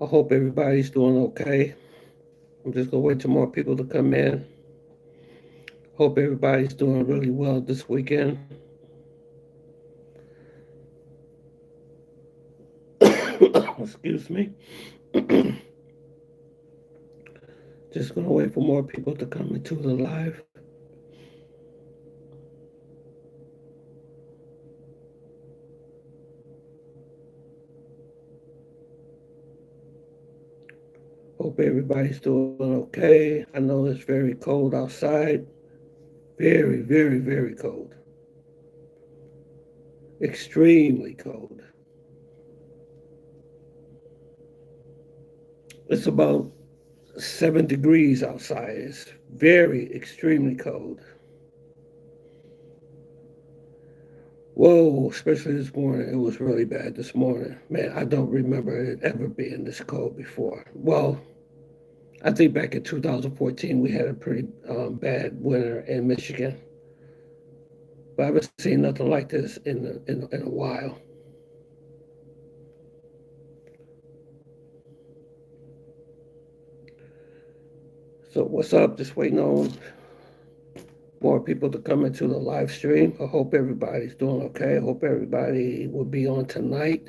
I hope everybody's doing okay. I'm just gonna wait for more people to come in. Hope everybody's doing really well this weekend. Excuse me. Just gonna wait for more people to come into the live. Hope everybody's doing okay. I know it's very cold outside. Very, very, very cold. Extremely cold. It's about 7 degrees outside. It's very, extremely cold. Whoa, especially this morning. It was really bad this morning. Man, I don't remember it ever being this cold before. Well, I think back in 2014 we had a pretty bad winter in Michigan, but I haven't seen nothing like this in a while. So what's up? Just waiting on more people to come into the live stream. I hope everybody's doing okay. I hope everybody will be on tonight.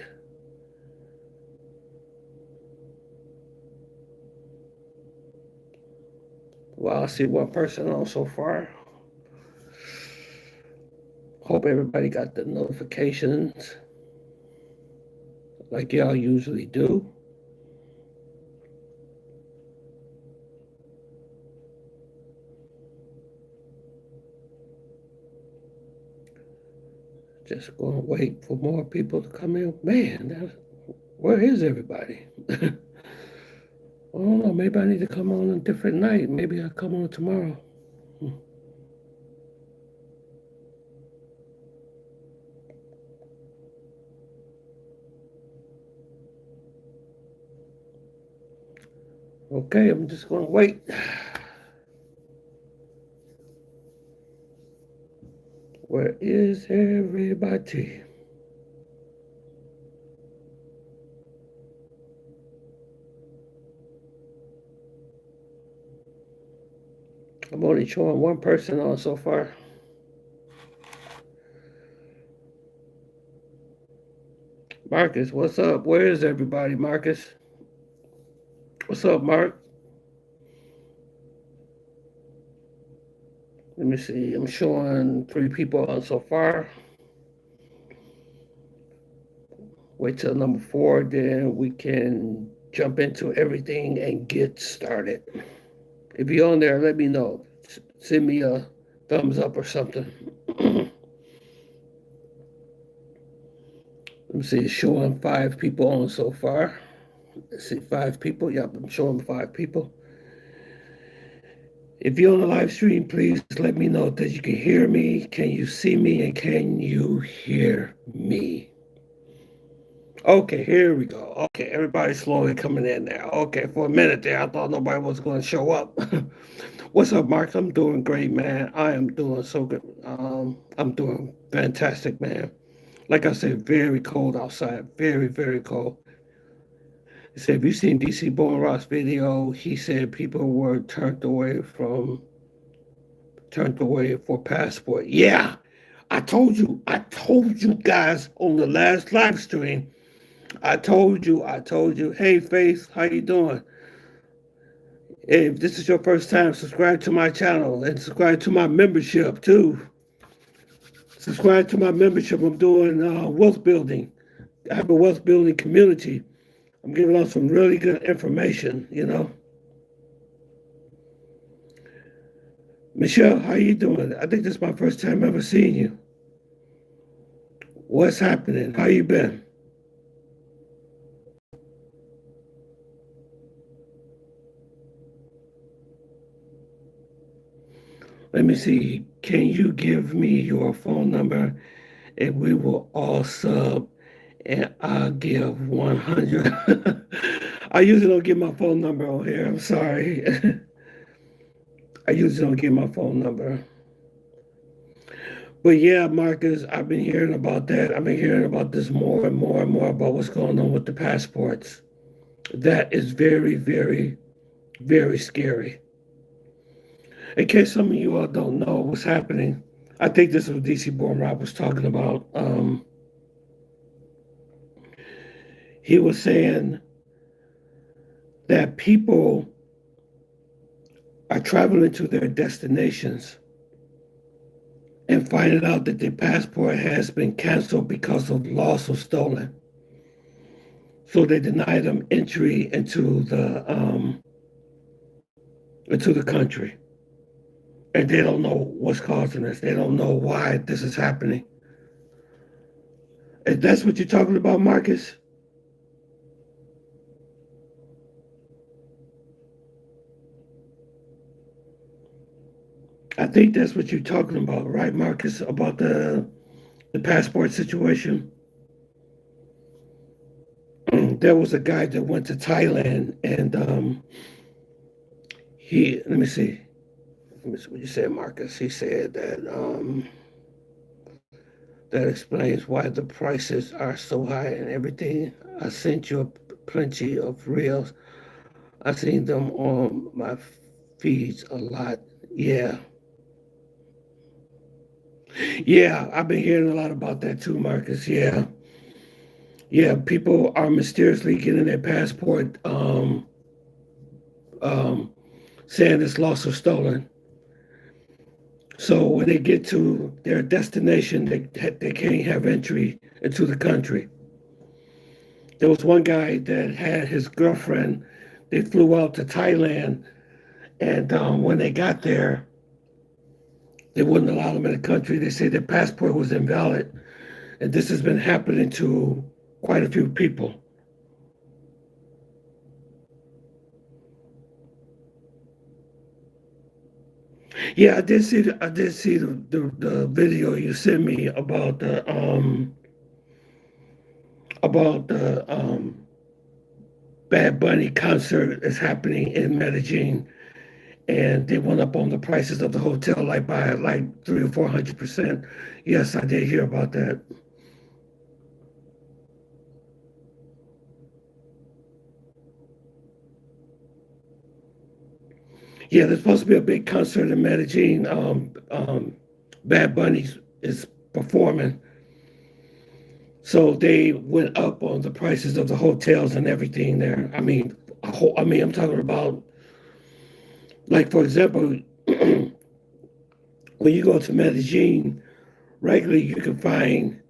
Well, I see one person on so far. Hope everybody got the notifications like y'all usually do. Just gonna wait for more people to come in. Man, where is everybody? I don't know. Maybe I need to come on a different night. Maybe I'll come on tomorrow. Hmm. Okay, I'm just gonna wait. Where is everybody? I'm only showing one person on so far. Marcus, what's up? Where is everybody, Marcus? What's up, Mark? Let me see. I'm showing 3 people on so far. Wait till number 4, then we can jump into everything and get started. If you're on there, let me know. Send me a thumbs up or something. Let me see. It's showing 5 people on so far. Let's see, 5 people. Yep, I'm showing 5 people. If you're on the live stream, please let me know that you can hear me. Can you see me? And can you hear me? Okay, here we go. Okay, everybody's slowly coming in now. Okay, for a minute there, I thought nobody was going to show up. What's up, Mark? I'm doing great, man. I am doing so good. I'm doing fantastic, man. Like I said, very cold outside. Very, very cold. He said, have you seen DC Bone Rock's video? He said people were turned away for passport. Yeah, I told you guys on the last live stream. I told you. Hey, Faith, how you doing? Hey, if this is your first time, subscribe to my channel and subscribe to my membership too. Subscribe to my membership. I'm doing wealth building. I have a wealth building community. I'm giving out some really good information. Michelle, how you doing? I think this is my first time ever seeing you. What's happening? How you been? Let me see. Can you give me your phone number and we will all sub and I'll give 100. I usually don't give my phone number on here. I'm sorry. I usually don't give my phone number. But yeah, Marcus, I've been hearing about that. I've been hearing about this more and more and more about what's going on with the passports. That is very, very, very scary. In case some of you all don't know what's happening, I think this was DC Born Rob was talking about. He was saying that people are traveling to their destinations and finding out that their passport has been canceled because of lost or stolen. So they deny them entry into the country, and they don't know what's causing this. They don't know why this is happening. If that's what you're talking about, Marcus, I think that's what you're talking about, right, Marcus? About the passport situation. There was a guy that went to Thailand, and he let me see what you said, Marcus. He said that that explains why the prices are so high and everything. I sent you plenty of reels. I seen them on my feeds a lot. Yeah, yeah, I've been hearing a lot about that too, Marcus. Yeah, yeah, people are mysteriously getting their passport, um, saying it's lost or stolen. So when they get to their destination, they can't have entry into the country. There was one guy that had his girlfriend. They flew out to Thailand, and when they got there, they wouldn't allow them in the country. They said their passport was invalid, and this has been happening to quite a few people. Yeah, I did see the video you sent me about the Bad Bunny concert that's happening in Medellin, and they went up on the prices of the hotel like by like 300 or 400%. Yes, I did hear about that. Yeah, there's supposed to be a big concert in Medellin. Bad Bunny is performing, so they went up on the prices of the hotels and everything there. I mean, I'm talking about like for example, when you go to Medellin, regularly you can find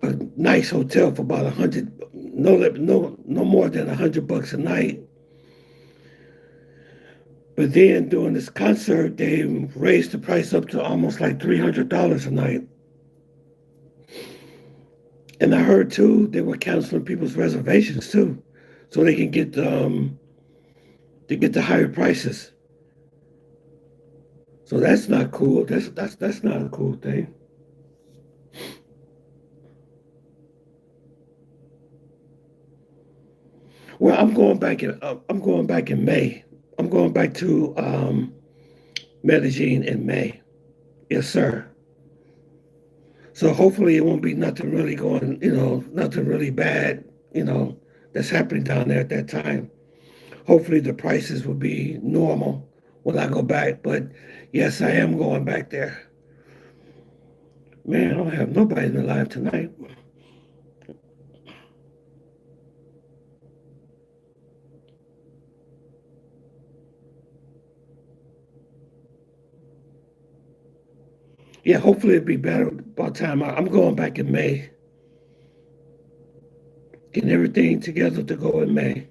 a nice hotel for about 100, no more than $100 a night. But then during this concert, they raised the price up to almost like $300 a night. And I heard too they were canceling people's reservations too, so they can get the higher prices. So that's not cool. That's not a cool thing. Well, I'm going back in May. I'm going back to Medellin in May. Yes, sir. So hopefully it won't be nothing really going, nothing really bad, that's happening down there at that time. Hopefully the prices will be normal when I go back. But yes, I am going back there. Man, I don't have nobody in the live tonight. Yeah, hopefully it'll be better by the time I'm going back in May, getting everything together to go in May.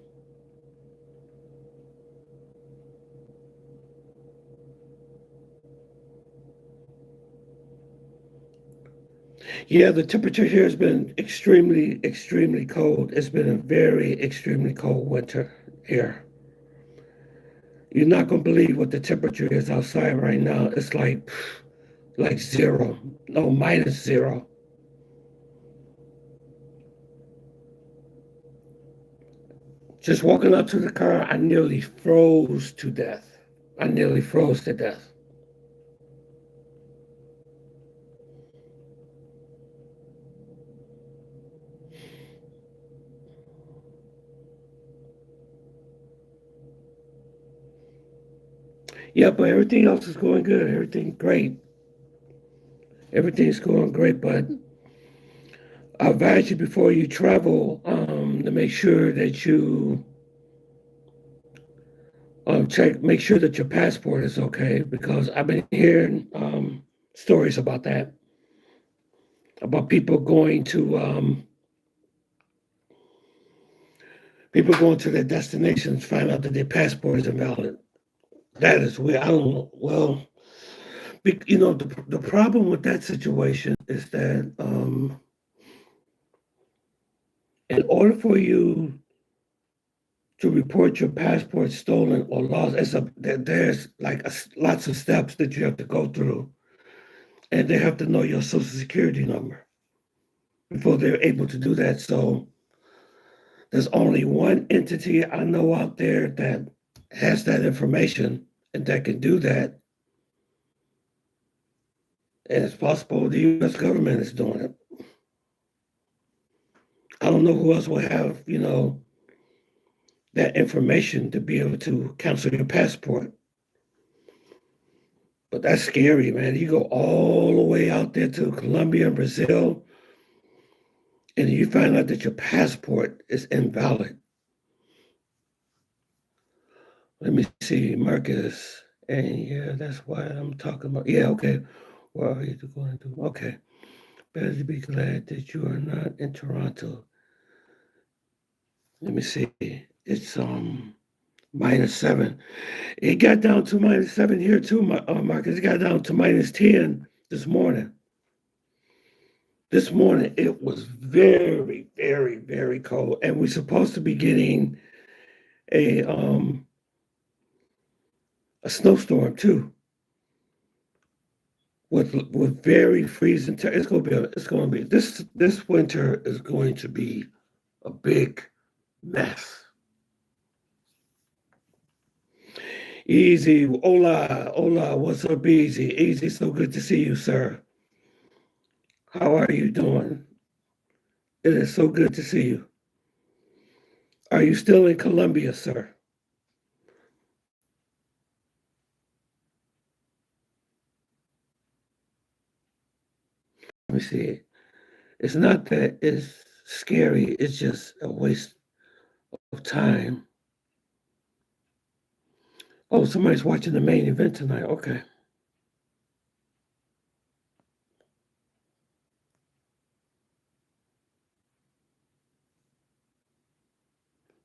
Yeah, the temperature here has been extremely, extremely cold. It's been a very extremely cold winter here. You're not gonna believe what the temperature is outside right now. It's like zero, no minus zero. Just walking up to the car, I nearly froze to death. I nearly froze to death. Yeah, but everything else is going good. Everything great. Everything's going great. But I advise you before you travel to make sure that you make sure that your passport is okay because I've been hearing stories about that, about people going to their destinations, find out that their passport is invalid. That is weird. I don't know. Well, the problem with that situation is that in order for you to report your passport stolen or lost, there's like lots of steps that you have to go through, and they have to know your social security number before they're able to do that. So there's only one entity I know out there that has that information and that can do that, and it's possible the U.S. government is doing it. I don't know who else will have that information to be able to cancel your passport. But that's scary, man. You go all the way out there to Colombia and Brazil, and you find out that your passport is invalid. Let me see, Marcus. And yeah, that's why I'm talking about. Yeah, okay. What are you going to do? Okay. Better to be glad that you are not in Toronto. Let me see. It's -7. It got down to -7 here too, Marcus. It got down to -10 this morning. This morning it was very, very, very cold, and we're supposed to be getting a um a snowstorm too, with very freezing. It's going to be this winter is going to be a big mess. Easy, hola, hola. What's up, Easy? Easy, so good to see you, sir. How are you doing? It is so good to see you. Are you still in Colombia, sir? Let me see. It's not that it's scary, it's just a waste of time. Oh, somebody's watching the main event tonight. Okay.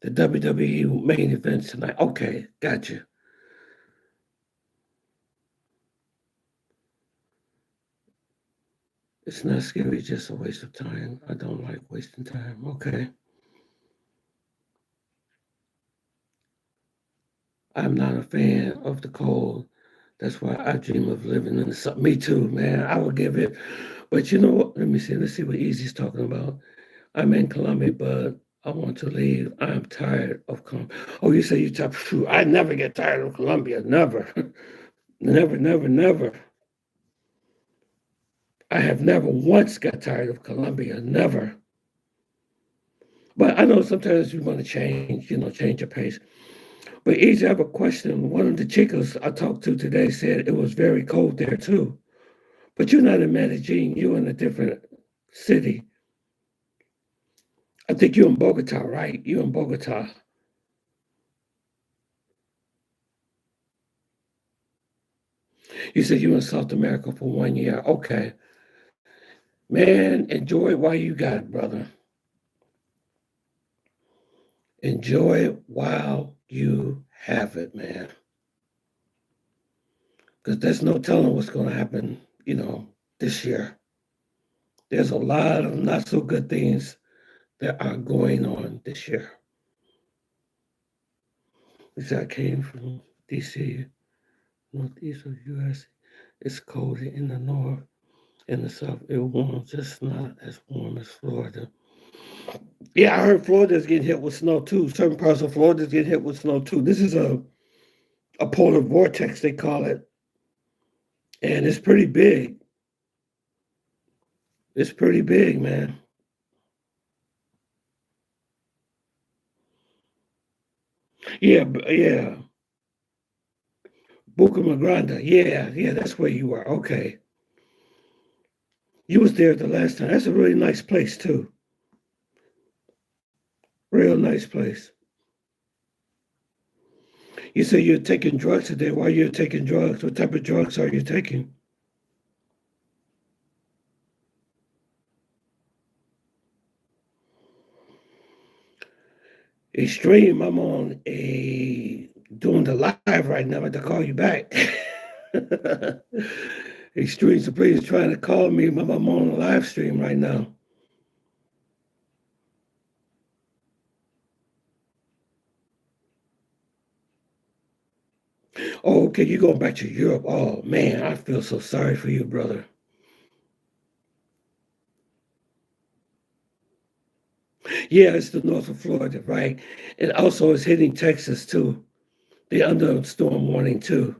The WWE main event tonight. Okay, gotcha. It's not scary, it's just a waste of time. I don't like wasting time. Okay. I'm not a fan of the cold. That's why I dream of living in the sun. Me too, man. I would give it. But you know what? Let me see. Let's see what Easy's talking about. I'm in Colombia, but I want to leave. I'm tired of Colombia. Oh, you say you tired? Phew, I never get tired of Colombia. Never. Never, never, never. I have never once got tired of Colombia. Never. But I know sometimes you want to change, change your pace. But Easy, I have a question. One of the chicas I talked to today said it was very cold there too. But you're not in Medellin. You're in a different city. I think you're in Bogota, right? You're in Bogota. You said you were in South America for 1 year. Okay. Man, enjoy it while you got it, brother. Enjoy it while you have it, man. Because there's no telling what's going to happen, this year. There's a lot of not so good things that are going on this year. Which I came from DC, northeast of US. It's cold in the north. In the south, it warm, just not as warm as Florida. Yeah, I heard Florida's getting hit with snow too. Certain parts of Florida's getting hit with snow too. This is a polar vortex, they call it, and it's pretty big. It's pretty big, man. Yeah, yeah. Bucaramanga. Yeah, that's where you were. Okay. You was there the last time. That's a really nice place too. Real nice place. You say you're taking drugs today. Why you're taking drugs? What type of drugs are you taking? Extreme. I'm on a doing the live right now. I have to call you back. Extreme, so please trying to call me. I'm on a live stream right now. Oh, okay, you going back to Europe. Oh man, I feel so sorry for you, brother. Yeah, it's the north of Florida, right? And also it's hitting Texas too. They're under a storm warning too.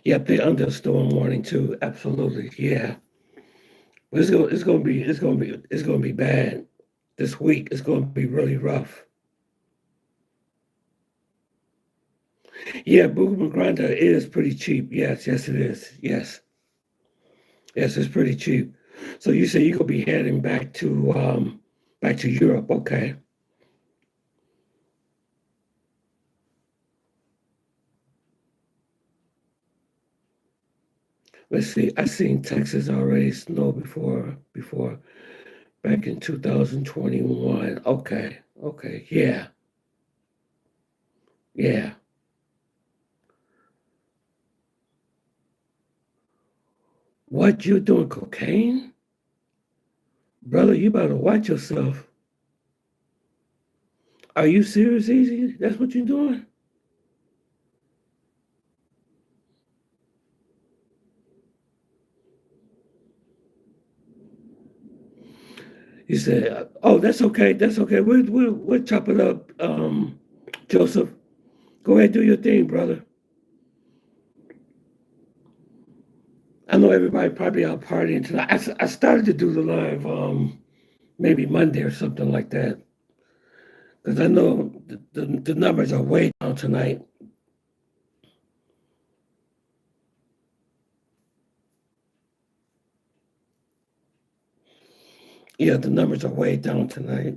Yep, they're under a storm warning too. Absolutely, yeah. But it's gonna be bad. This week it's gonna be really rough. Yeah, Bucaramanga is pretty cheap. Yes, it is. Yes, it's pretty cheap. So you say you're gonna be heading back to Europe. Okay. Let's see. I seen Texas already snow before back in 2021. Okay, yeah. What you doing cocaine? Brother, you better watch yourself. Are you serious, Easy? That's what you're doing? He said, "Oh, that's okay. That's okay. We'll chop it up, Joseph. Go ahead, do your thing, brother. I know everybody probably out partying tonight. I started to do the live, maybe Monday or something like that, because I know the numbers are way down tonight. Yeah, the numbers are way down tonight.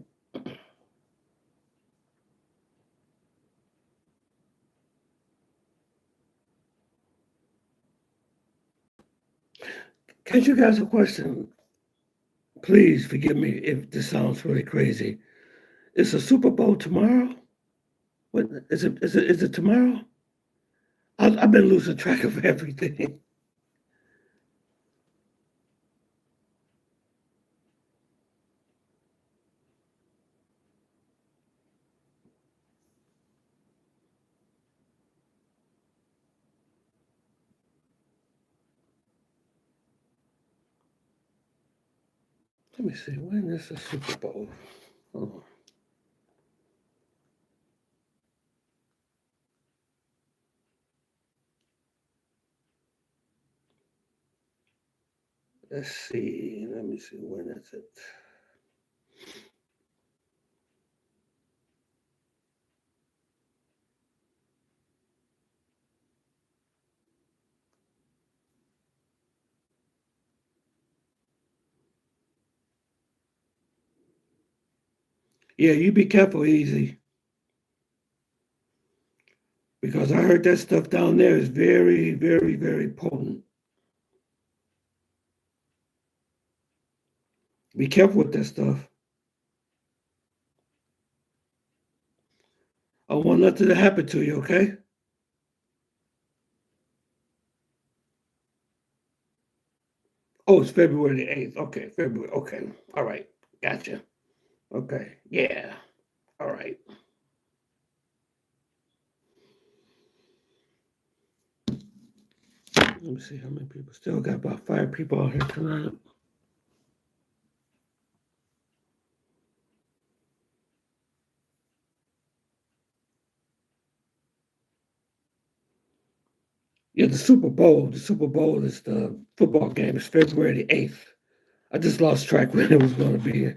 Can you guys a question? Please forgive me if this sounds really crazy. Is the Super Bowl tomorrow? What is it? Is it tomorrow? I've been losing track of everything. Let me see. When is the Super Bowl? Oh, let's see. Let me see. When is it? Yeah, you be careful, Easy, because I heard that stuff down there is very potent. Be careful with that stuff. I want nothing to happen to you, okay? Oh, it's February the 8th. Okay, February. Okay. All right. Gotcha. Okay. Yeah. All right. Let me see how many people. Still got about 5 people out here tonight. Yeah, the Super Bowl. The Super Bowl is the football game. It's February the 8th. I just lost track when it was going to be.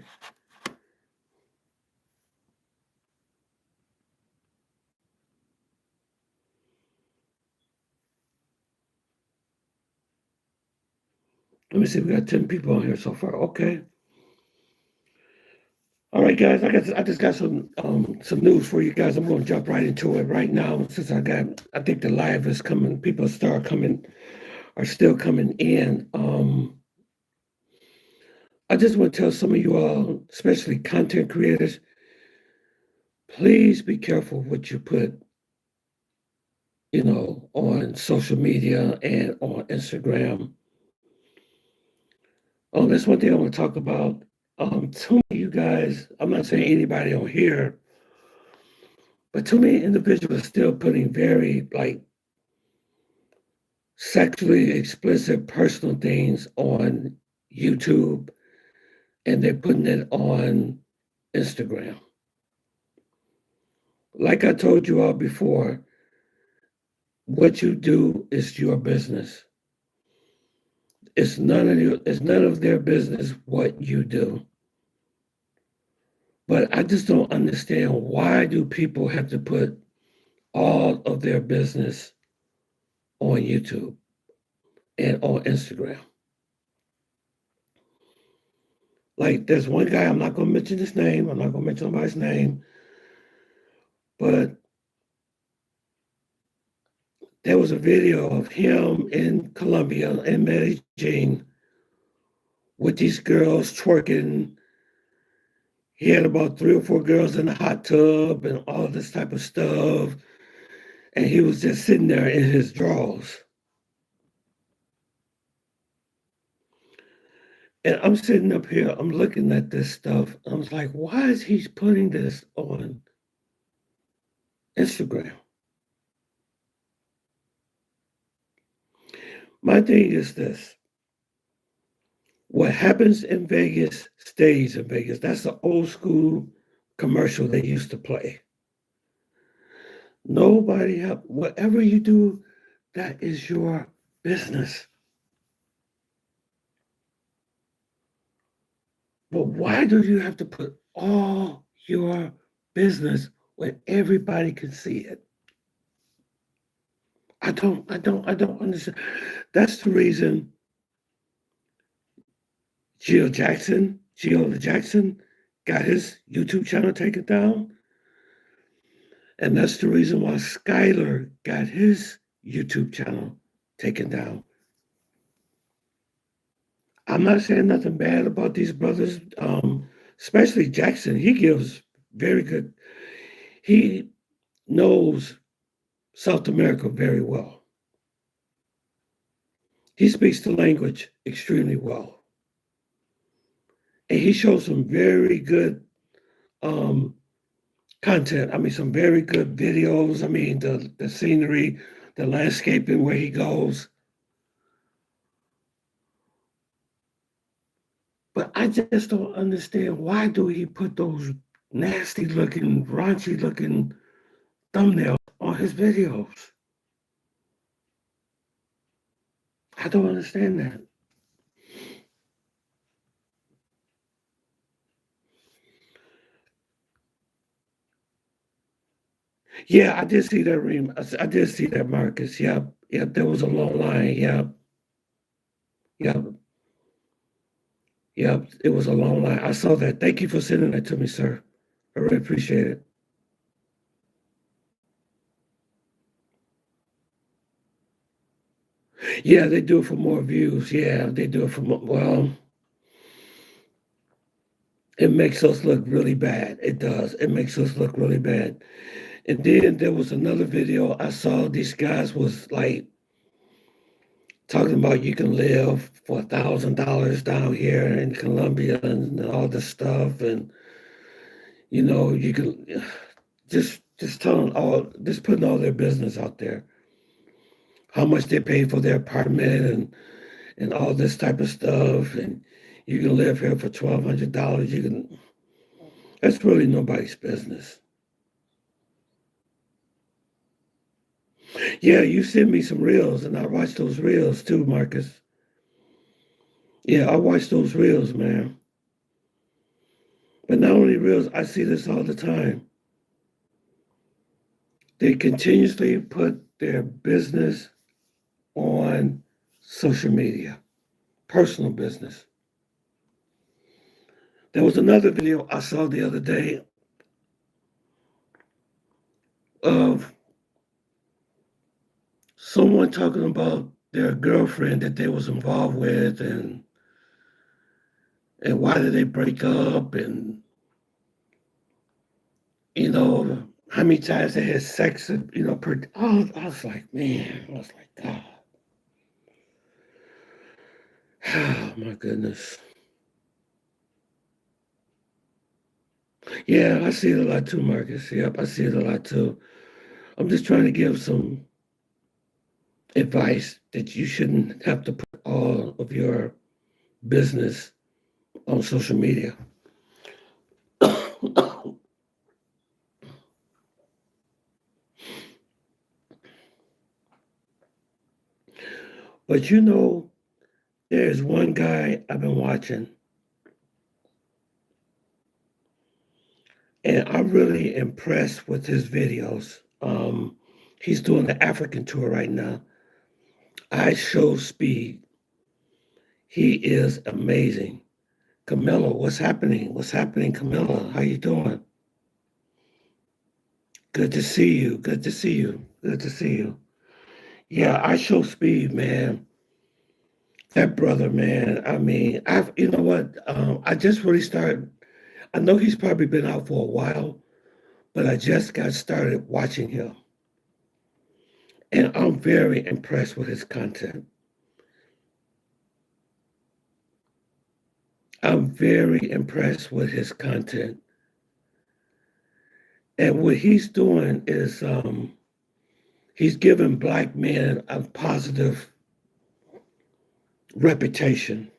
Let me see. We got 10 people on here so far. Okay. All right, guys. I just got some news for you guys. I'm going to jump right into it right now since I think the live is coming. People are still coming in. I just want to tell some of you all, especially content creators, please be careful what you put, on social media and on Instagram. That's one thing I want to talk about. Too many of you guys, I'm not saying anybody on here, but too many individuals still putting very like sexually explicit personal things on YouTube and they're putting it on Instagram. Like I told you all before, what you do is your business. It's none of their business what you do. But I just don't understand, why do people have to put all of their business on YouTube and on Instagram? Like there's one guy, I'm not gonna mention his name, I'm not gonna mention somebody's name, but there was a video of him in Colombia, in Medellin, with these girls twerking. He had about 3 or 4 girls in a hot tub and all this type of stuff. And he was just sitting there in his drawers. And I'm sitting up here, I'm looking at this stuff. I was like, why is he putting this on Instagram? My thing is this: what happens in Vegas stays in Vegas. That's the old school commercial they used to play. Nobody have whatever you do, that is your business. But why do you have to put all your business when everybody can see it? I don't understand. That's the reason Geo Jackson got his YouTube channel taken down. And that's the reason why Skyler got his YouTube channel taken down. I'm not saying nothing bad about these brothers, especially Jackson. He gives very good, he knows South America very well. He speaks the language extremely well. And he shows some very good um, content. I mean, some very good videos. I mean, the scenery, the landscaping where he goes. But I just don't understand, why do he put those nasty looking, raunchy looking thumbnails on his videos? I don't understand that. Yeah, I did see that, Reem. I did see that, Marcus. Yep, yep. There was a long line. Yep, yep, yep. It was a long line. I saw that. Thank you for sending that to me, sir. I really appreciate it. Yeah, they do it for more views. Yeah, they do it for more. Well, it makes us look really bad. It does. It makes us look really bad. And then there was another video I saw. These guys was like talking about you can live for $1,000 down here in Colombia and all this stuff, and you can just telling just putting all their business out there, how much they pay for their apartment and all this type of stuff, and you can live here for $1,200. You can. That's really nobody's business. Yeah, you send me some reels, and I watch those reels too, Marcus. Yeah, I watch those reels, man. But not only reels, I see this all the time. They continuously put their business on social media. personal business. There was another video I saw the other day of someone talking about their girlfriend that they was involved with, and why did they break up, and how many times they had sex, per. Oh, I was like, man, I was like, God. Oh, my goodness. Yeah, I see it a lot too, Marcus. Yep, I see it a lot too. I'm just trying to give some advice that you shouldn't have to put all of your business on social media. But there's one guy I've been watching, and I'm really impressed with his videos. He's doing the African tour right now. I Show Speed. He is amazing. Camilla, what's happening? What's happening, Camilla? How you doing? Good to see you. Good to see you. Good to see you. Yeah, I Show Speed, man. That brother, man. I mean, you know what? I just really started. I know he's probably been out for a while, but I just got started watching him. And I'm very impressed with his content. I'm very impressed with his content. And what he's doing is he's giving Black men a positive reputation.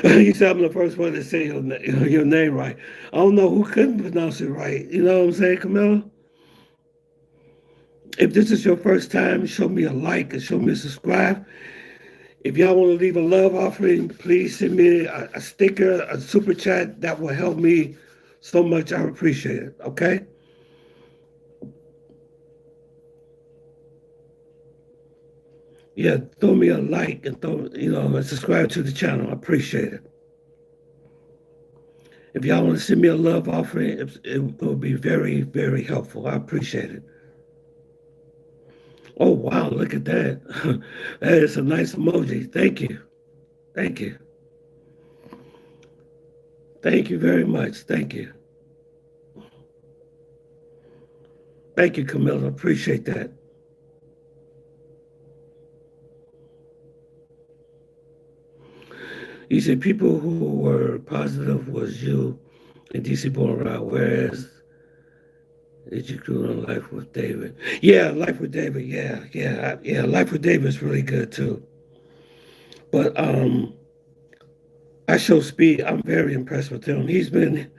You said I'm the first one to say your name right. I don't know who couldn't pronounce it right. You know what I'm saying, Camilla? If this is your first time, show me a like and show me a subscribe. If y'all want to leave a love offering, please send me a sticker, a super chat. That will help me so much. I appreciate it. Okay? Yeah, throw me a like and and subscribe to the channel. I appreciate it. If y'all want to send me a love offering, it will be very, very helpful. I appreciate it. Oh, wow, look at that. That is a nice emoji. Thank you. Thank you. Thank you very much. Thank you. Thank you, Camilla. Appreciate that. You said people who were positive was you and DC Born Around, whereas did you do on Life with David? Yeah, Life with David. Yeah, yeah, yeah. Life with David is really good too. But I Show Speed. I'm very impressed with him. He's been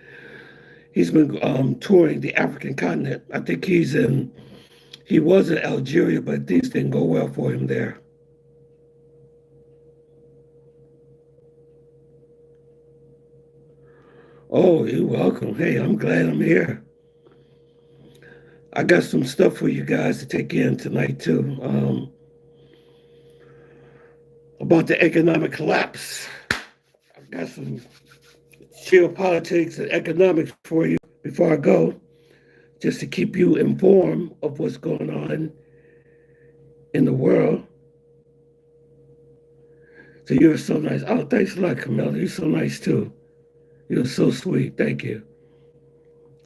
touring the African continent. I think he was in Algeria, but things didn't go well for him there. Oh, you're welcome. Hey, I'm glad I'm here. I got some stuff for you guys to take in tonight too. About the economic collapse. I've got some geopolitics and economics for you before I go, just to keep you informed of what's going on in the world. So you're so nice. Oh, thanks a lot, Camilla. You're so nice too. You're so sweet. Thank you.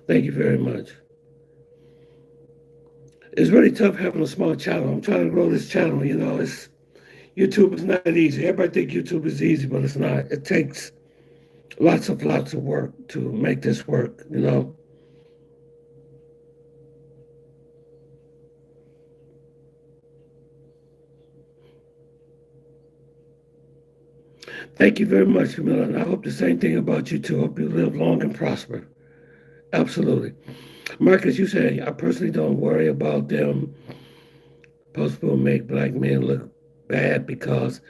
Thank you very much. It's really tough having a small channel. I'm trying to grow this channel. It's YouTube is not easy. Everybody think YouTube is easy, but it's not. It takes lots of work to make this work. Thank you very much, Camilla. And I hope the same thing about you too. Hope you live long and prosper. Absolutely. Marcus, you said, I personally don't worry about them. Post will make Black men look bad because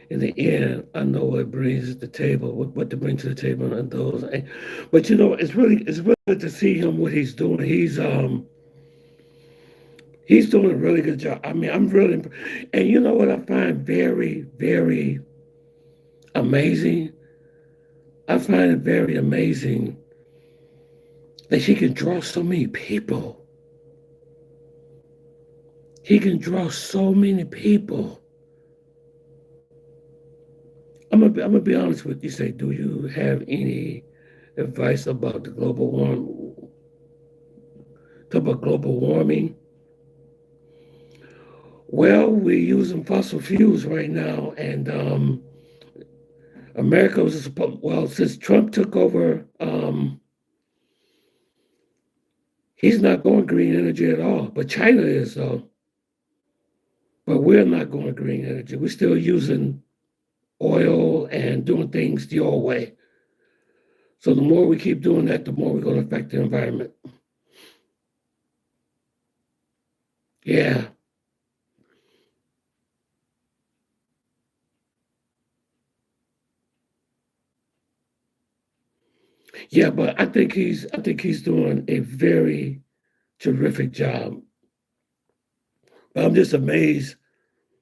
in the end, I know what it brings to the table, what to bring to the table, and those. But it's really good to see him what he's doing. He's doing a really good job. I mean, I'm really, and you know what I find very, very amazing? I find it very amazing that he can draw so many people. He can draw so many people. I'm gonna be honest with you. Say, do you have any advice about the global warming? Talk about global warming. Well, we're using fossil fuels right now, and America was supposed. Well, since Trump took over, he's not going green energy at all. But China is though. But we're not going green energy. We're still using oil and doing things the old way. So the more we keep doing that, the more we're going to affect the environment. Yeah. Yeah, but I think he's doing a very terrific job. But I'm just amazed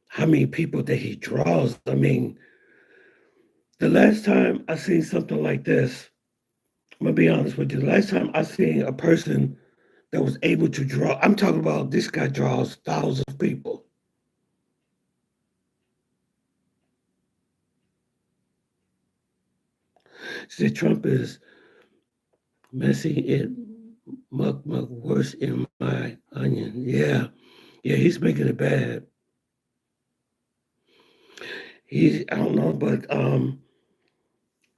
how many people that he draws. I mean, the last time I seen something like this, I'm gonna be honest with you. The last time I seen a person that was able to draw, I'm talking about this guy draws thousands of people. See, Trump is messy it muck worse in my onion. Yeah, yeah, he's making it bad. He's I don't know, but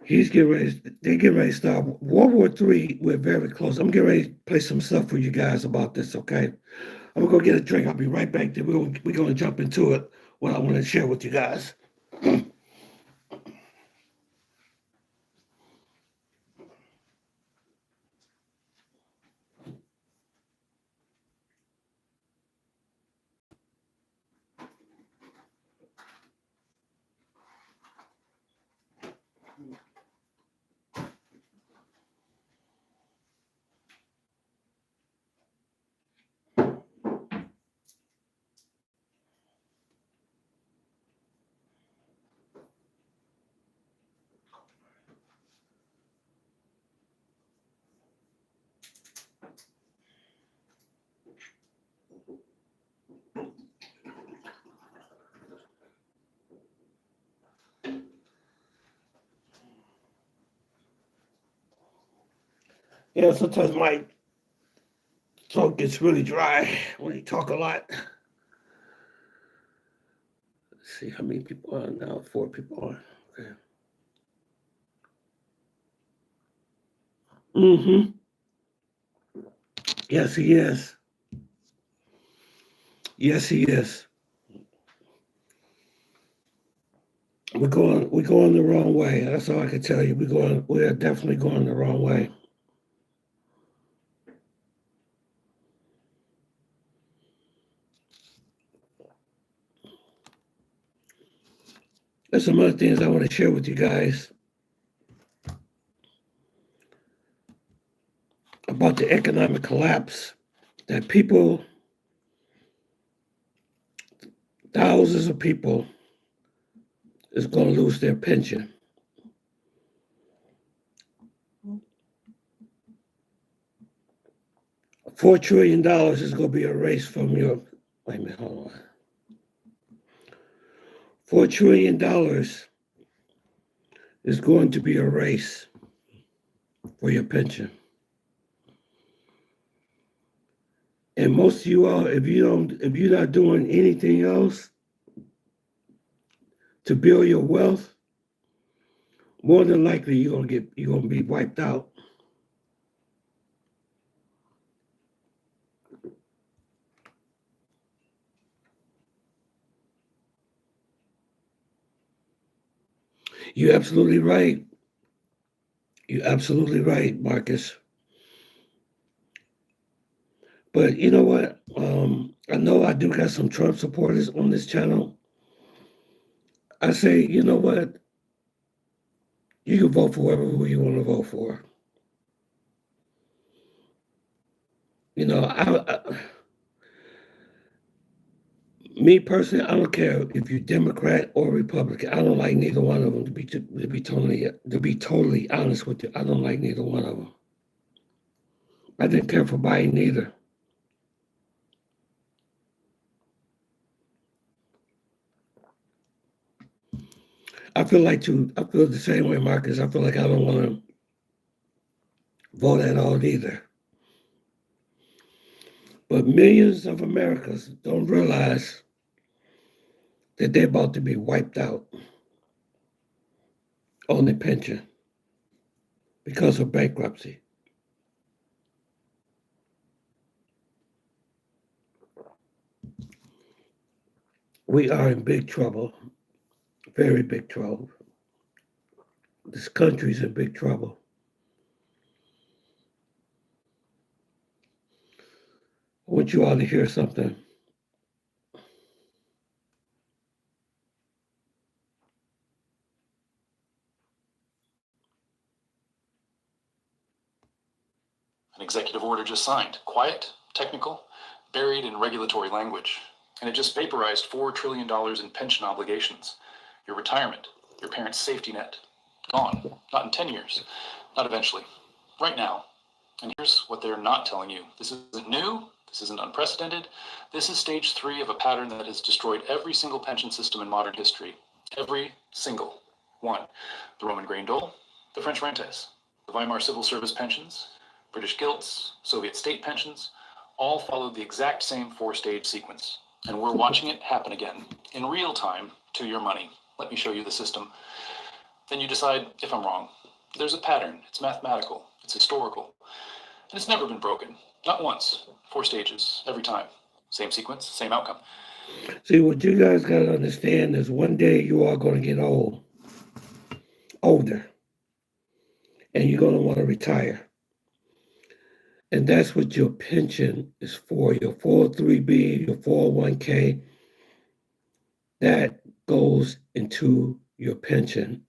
he's getting ready. They getting ready to start World War III. We're very close. I'm getting ready to play some stuff for you guys about this. Okay, I'm gonna go get a drink. I'll be right back. Then we're gonna jump into it. What I want to share with you guys. Yeah, sometimes my throat gets really dry when you talk a lot. Let's see how many people are now. 4 people are. Okay. Mm-hmm. Yes, he is. Yes, he is. We're going the wrong way. That's all I can tell you. We're definitely going the wrong way. There's some other things I want to share with you guys about the economic collapse that people, thousands of people, is going to lose their pension. $4 trillion is going to be erased from your. Wait a minute, hold on. $4 trillion is going to be erased for your pension. And most of you all, if you're not doing anything else to build your wealth, more than likely you're gonna be wiped out. You're absolutely right. You're absolutely right, Marcus. But you know what? I know I do got some Trump supporters on this channel. I say, you know what? You can vote for whoever you want to vote for. You know, Me personally, I don't care if you're Democrat or Republican. I don't like neither one of them. To be totally honest with you, I don't like neither one of them. I didn't care for Biden either. I feel the same way, Marcus. I feel like I don't want to vote at all either. But millions of Americans don't realize that they're about to be wiped out on their pension because of bankruptcy. We are in big trouble, very big trouble. This country's in big trouble. I want you all to hear something. An executive order just signed. Quiet, technical, buried in regulatory language. And it just vaporized $4 trillion in pension obligations. Your retirement, your parents' safety net. Gone. Not in 10 years. Not eventually. Right now. And here's what they're not telling you. This isn't new. This isn't unprecedented. This is stage 3 of a pattern that has destroyed every single pension system in modern history. Every single one. The Roman grain dole, the French rentes, the Weimar civil service pensions, British gilts, Soviet state pensions, all followed the exact same 4-stage sequence. And we're watching it happen again, in real time, to your money. Let me show you the system. Then you decide if I'm wrong. There's a pattern. It's mathematical. It's historical. And it's never been broken. Not once. 4 stages, every time. Same sequence, same outcome. See, what you guys got to understand is one day you are going to get older, and you're going to want to retire. And that's what your pension is for, your 403B, your 401k, that goes into your pension.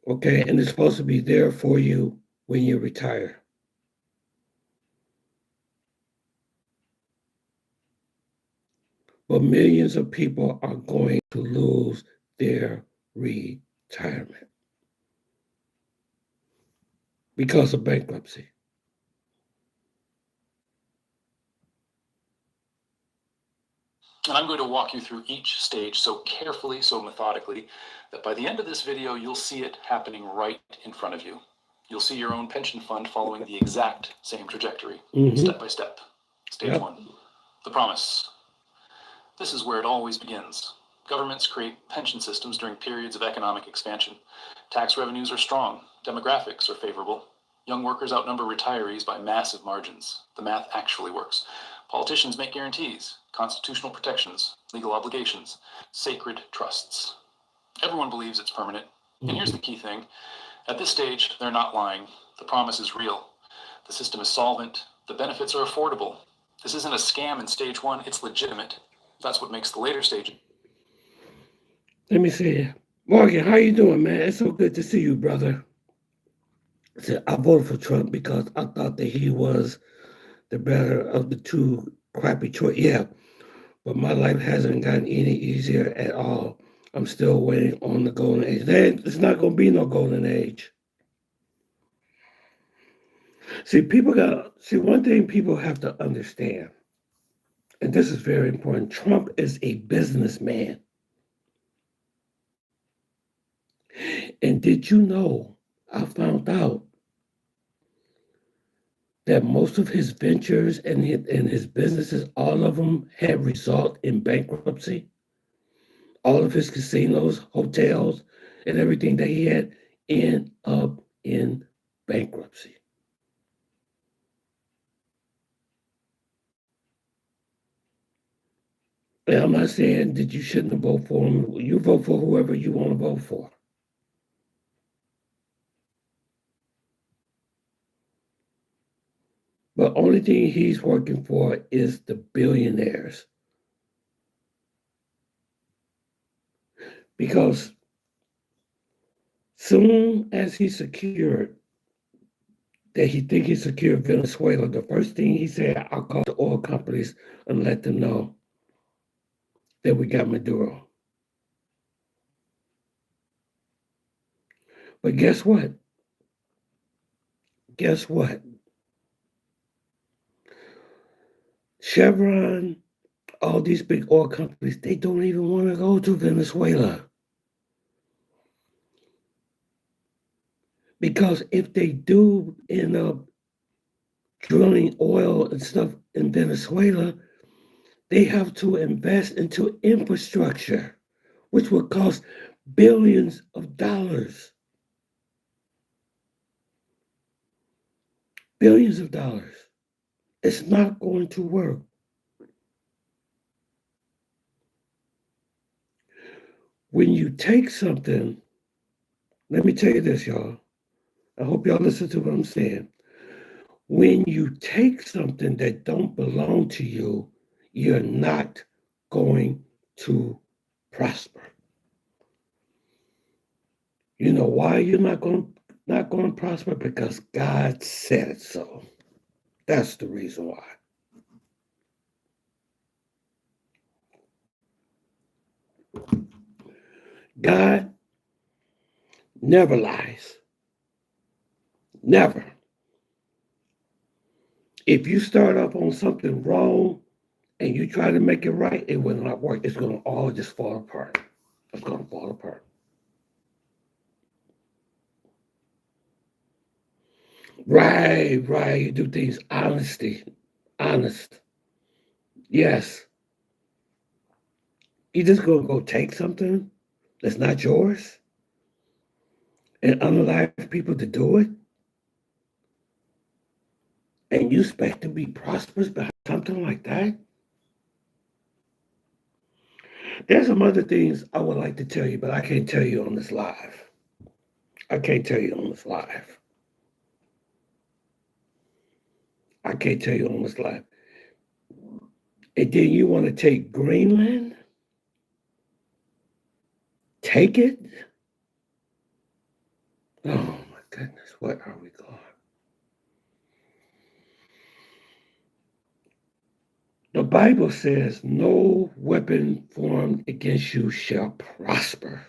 Okay, and it's supposed to be there for you when you retire. But millions of people are going to lose their retirement because of bankruptcy. And I'm going to walk you through each stage so carefully, so methodically, that by the end of this video, you'll see it happening right in front of you. You'll see your own pension fund following the exact same trajectory, step by step. Stage 1, the promise. This is where it always begins. Governments create pension systems during periods of economic expansion. Tax revenues are strong. Demographics are favorable. Young workers outnumber retirees by massive margins. The math actually works. Politicians make guarantees, constitutional protections, legal obligations, sacred trusts. Everyone believes it's permanent. And here's the key thing. At this stage, they're not lying. The promise is real. The system is solvent. The benefits are affordable. This isn't a scam in stage 1. It's legitimate. That's what makes the later stage. Let me see. Morgan, how you doing, man? It's so good to see you, brother. I voted for Trump because I thought that he was the better of the two crappy choice. Yeah, but my life hasn't gotten any easier at all. I'm still waiting on the golden age. There's not going to be no golden age. See, one thing people have to understand, and this is very important. Trump is a businessman. And did you know, I found out that most of his ventures and his businesses, all of them had result in bankruptcy. All of his casinos, hotels, and everything that he had end up in bankruptcy. And I'm not saying that you shouldn't vote for him. You vote for whoever you want to vote for. But only thing he's working for is the billionaires. Because soon as he secured that he think he secured Venezuela, the first thing he said, I'll call the oil companies and let them know that we got Maduro. But guess what? Guess what? Chevron, all these big oil companies, they don't even want to go to Venezuela. Because if they do end up drilling oil and stuff in Venezuela, they have to invest into infrastructure, which will cost billions of dollars. Billions of dollars. It's not going to work. When you take something, let me tell you this, y'all. I hope y'all listen to what I'm saying. When you take something that don't belong to you, you're not going to prosper. You know why you're not going to prosper? Because God said it so. That's the reason why. God never lies. Never. If you start up on something wrong and you try to make it right, it will not work. It's going to all just fall apart. It's going to fall apart. Right, right. You do things honest. Yes. You just going to go take something that's not yours and unalive people to do it? And you expect to be prosperous by something like that? There's some other things I would like to tell you, but I can't tell you on this live. I can't tell you on this live. I can't tell you on this live. And then you want to take Greenland? Take it? Oh my goodness, what are we going? The Bible says, no weapon formed against you shall prosper.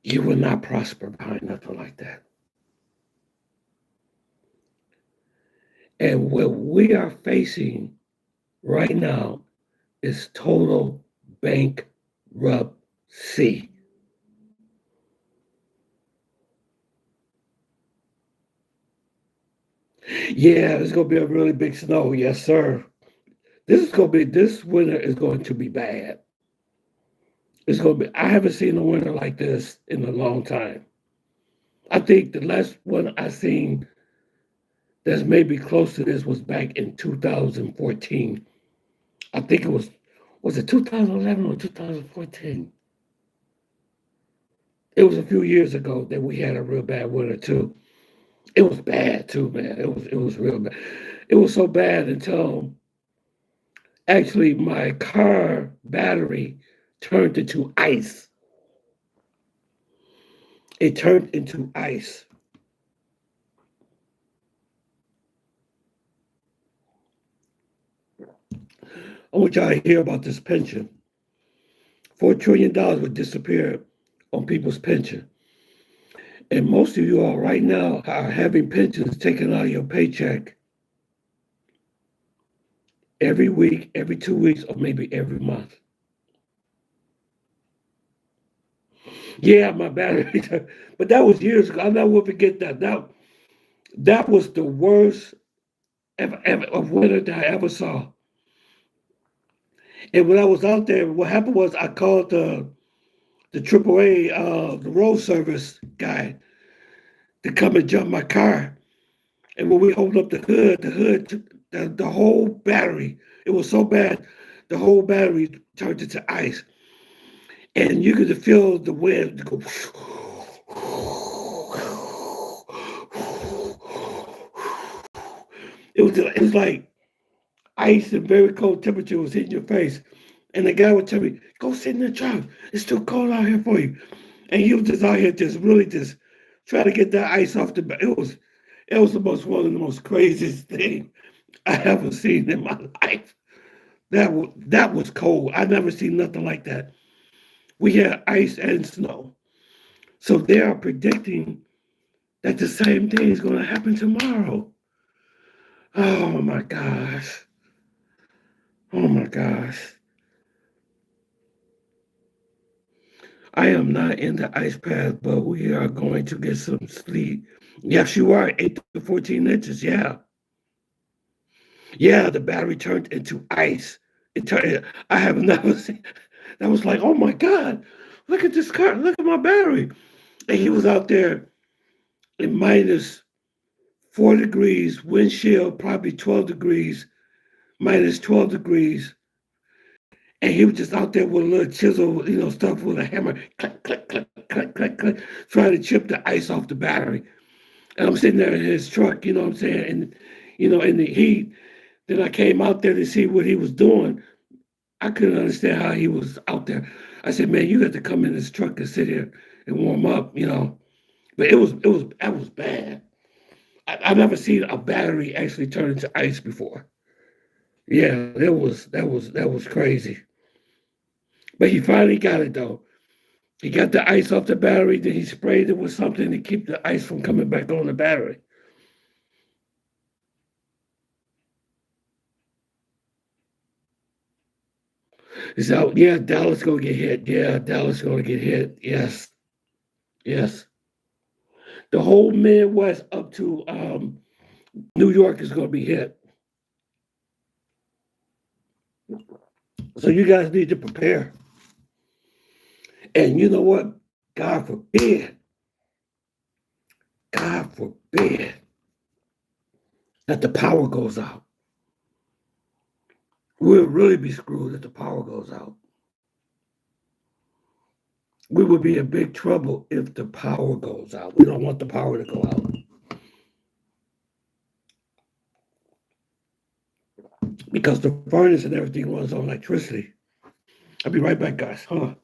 You will not prosper behind nothing like that. And what we are facing right now is total bankruptcy. Yeah, it's going to be a really big snow. Yes, sir. This winter is going to be bad. It's going to be, I haven't seen a winter like this in a long time. I think the last one I seen that's maybe close to this was back in 2014. I think was it 2011 or 2014? It was a few years ago that we had a real bad winter too. It was bad too, man. It was real bad. It was so bad until actually my car battery turned into ice. It turned into ice. I want y'all to hear about this pension. $4 trillion would disappear on people's pension. And most of you all right now are having pensions taken out of your paycheck every week, every 2 weeks, or maybe every month. Yeah, my battery, but that was years ago. I never forget that. That was the worst ever of winter that I ever saw. And when I was out there, what happened was I called the AAA, the road service guy to come and jump my car. And when we opened up the hood took the whole battery. It was so bad, the whole battery turned into ice. And you could feel the wind go. It was like ice and very cold temperature was hitting your face. And the guy would tell me, go sit in the truck. It's too cold out here for you. And he was just out here just really just trying to get that ice off the. It was the most one of the most craziest thing I ever seen in my life. That was cold. I never seen nothing like that. We had ice and snow, so they are predicting that the same thing is going to happen tomorrow. Oh my gosh! Oh my gosh! I am not in the ice path, but we are going to get some sleep. Yes, you are 8 to 14 inches. Yeah, yeah. The battery turned into ice. It turned. I have never seen. That was like, oh my god! Look at this car. Look at my battery. And he was out there in -4 degrees, wind chill probably 12 degrees, -12 degrees. And he was just out there with a little chisel, stuff with a hammer, click, click, click, click, click, click, trying to chip the ice off the battery. And I'm sitting there in his truck, you know what I'm saying? And, in the heat, then I came out there to see what he was doing. I couldn't understand how he was out there. I said, man, you got to come in this truck and sit here and warm up. But that was bad. I never seen a battery actually turn into ice before. Yeah, that was crazy. But he finally got it though. He got the ice off the battery, then he sprayed it with something to keep the ice from coming back on the battery. So yeah, Dallas gonna get hit. Yeah, Dallas gonna get hit. Yes, yes. The whole Midwest up to New York is gonna be hit. So you guys need to prepare. And you know what? God forbid, God forbid that the power goes out. We'll really be screwed if the power goes out. We would be in big trouble if the power goes out. We don't want the power to go out because the furnace and everything runs on electricity. I'll be right back, guys. Hold on.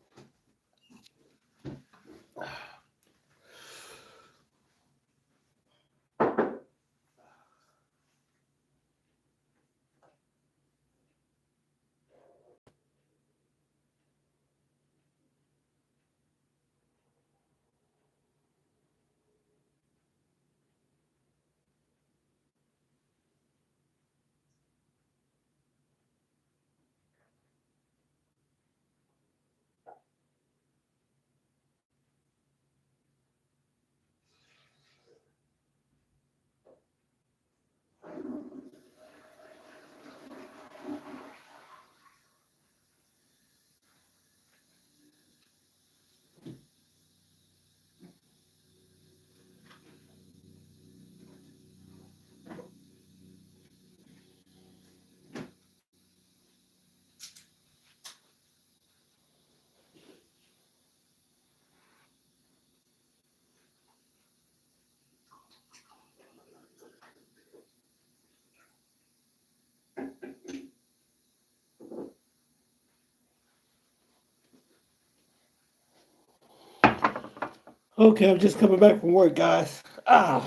Okay, I'm just coming back from work, guys. Oh,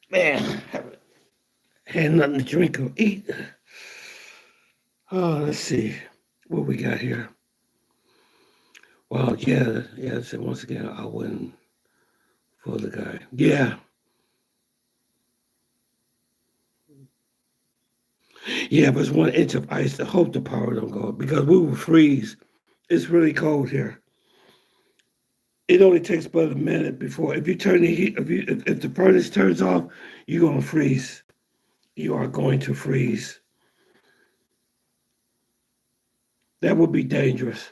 man. Haven't had nothing to drink or eat. Oh, let's see what we got here. Well, yeah, yeah. So once again, I win for the guy. Yeah, yeah. But it's 1 inch of ice. I hope the power don't go because we will freeze. It's really cold here. It only takes about a minute before if you turn the heat. If the furnace turns off, you're gonna freeze. You are going to freeze. That would be dangerous.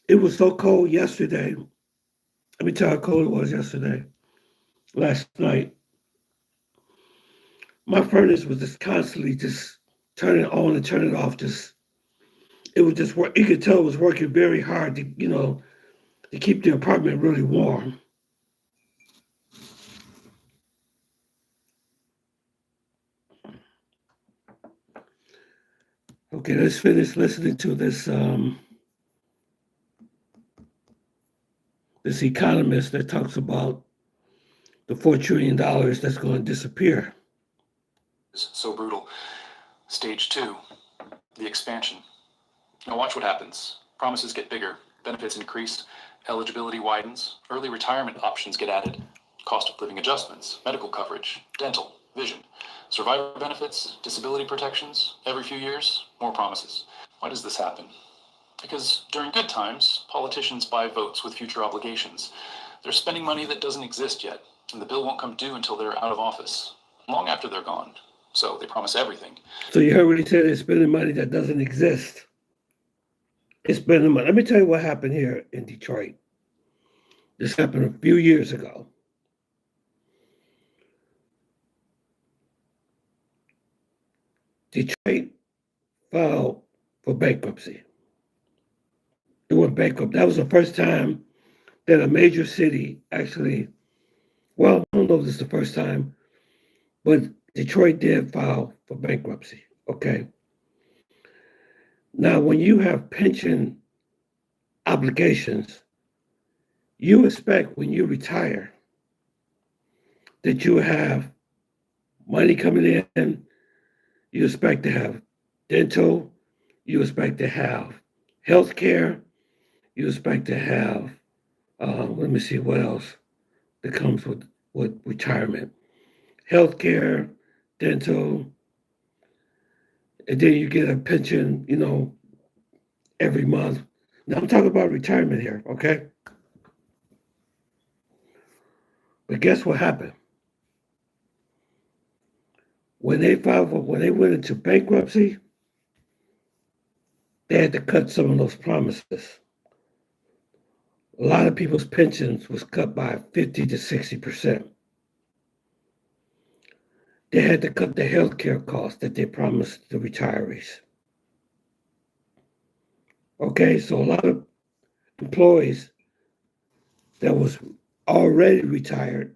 It was so cold yesterday. Let me tell you how cold it was yesterday. Last night, my furnace was just constantly just turning it on and turning it off. Just it was just work. You could tell it was working very hard to keep the apartment really warm. Okay, let's finish listening to this this economist that talks about the $4 trillion that's going to disappear. It's so brutal. Stage 2, the expansion. Now watch what happens. Promises get bigger, benefits increase, eligibility widens, early retirement options get added, cost of living adjustments, medical coverage, dental, vision, survivor benefits, disability protections. Every few years, more promises. Why does this happen? Because during good times, politicians buy votes with future obligations. They're spending money that doesn't exist yet, and the bill won't come due until they're out of office, long after they're gone. So they promise everything. So you heard what he said, they're spending money that doesn't exist. It's spending money. Let me tell you what happened here in Detroit. This happened a few years ago. Detroit filed for bankruptcy. It went bankrupt. That was the first time that a major city actually, well, I don't know if this is the first time, but Detroit did file for bankruptcy. Okay. Now, when you have pension obligations, you expect when you retire that you have money coming in. You expect to have dental. You expect to have health care. You expect to have, let me see what else that comes with retirement. Health care, dental, and then you get a pension, every month. Now I'm talking about retirement here, okay? But guess what happened? When they went into bankruptcy, they had to cut some of those promises. A lot of people's pensions was cut by 50 to 60%. They had to cut the health care costs that they promised the retirees. Okay, so a lot of employees that was already retired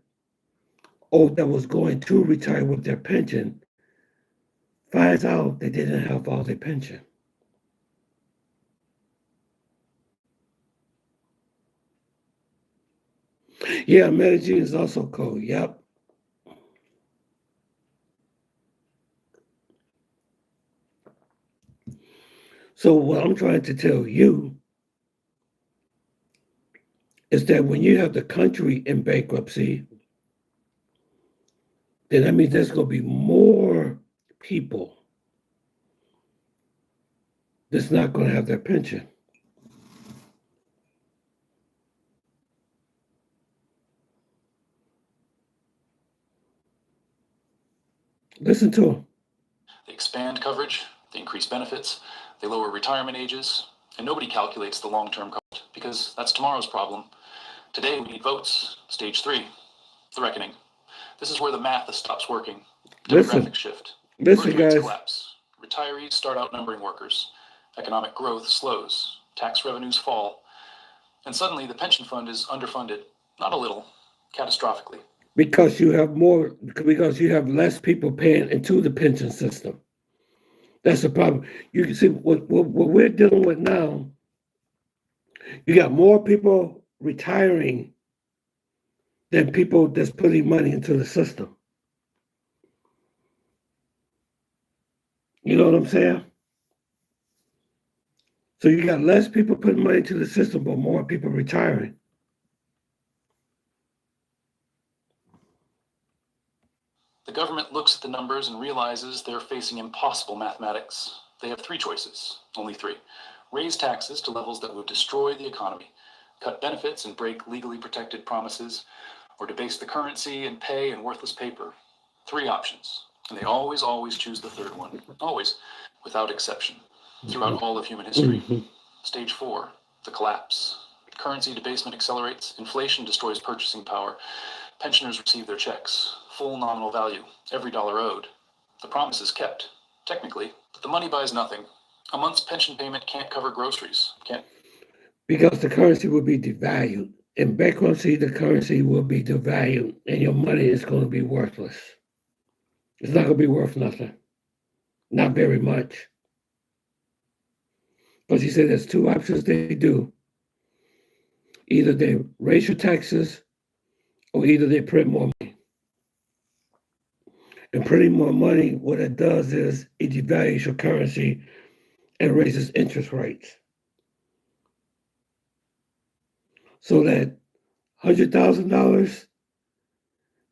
or that was going to retire with their pension finds out they didn't have all their pension. Yeah, Medellin is also cold. Yep. So what I'm trying to tell you is that when you have the country in bankruptcy, then that means there's going to be more people that's not going to have their pension. Listen to them. They expand coverage, they increase benefits, they lower retirement ages, and nobody calculates the long-term cost because that's tomorrow's problem. Today we need votes. Stage 3, the reckoning. This is where the math stops working. Demographic shift. Listen, Birth rates guys. collapse. Retirees start outnumbering workers. Economic growth slows. Tax revenues fall. And suddenly the pension fund is underfunded, not a little, catastrophically. Because you have less people paying into the pension system. That's the problem. You can see what we're dealing with now. You got more people retiring than people that's putting money into the system. You know what I'm saying? So you got less people putting money into the system, but more people retiring. The government looks at the numbers and realizes they're facing impossible mathematics. They have 3 choices, only 3. Raise taxes to levels that would destroy the economy, cut benefits and break legally protected promises, or debase the currency and pay in worthless paper. 3 options, and they always choose the third one, always, without exception, throughout all of human history. Stage 4, the collapse. Currency debasement accelerates, inflation destroys purchasing power, pensioners receive their checks, full nominal value, every dollar owed. The promise is kept, technically, but the money buys nothing. A month's pension payment can't cover groceries, can't. Because the currency will be devalued. In bankruptcy, the currency will be devalued, and your money is going to be worthless. It's not going to be worth nothing. Not very much. But he said there's 2 options they do. Either they raise your taxes or either they print more money. And printing more money, what it does is it devalues your currency and raises interest rates. So that $100,000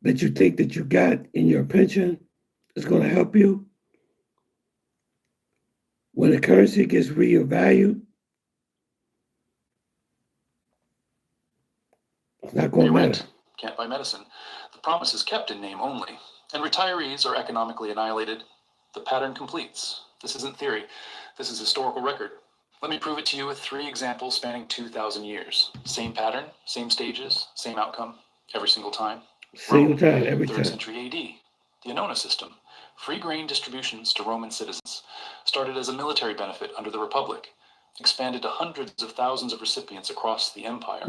that you think that you got in your pension is going to help you. When the currency gets reevaluated, it's not going to You're matter. right. Can't buy medicine. The promise is kept in name only, and retirees are economically annihilated. The pattern completes. This isn't theory. This is historical record. Let me prove it to you with 3 examples spanning 2,000 years. Same pattern, same stages, same outcome, every single time. Single time, every 3rd time. century AD. The Annona system. Free grain distributions to Roman citizens. Started as a military benefit under the Republic. Expanded to hundreds of thousands of recipients across the empire.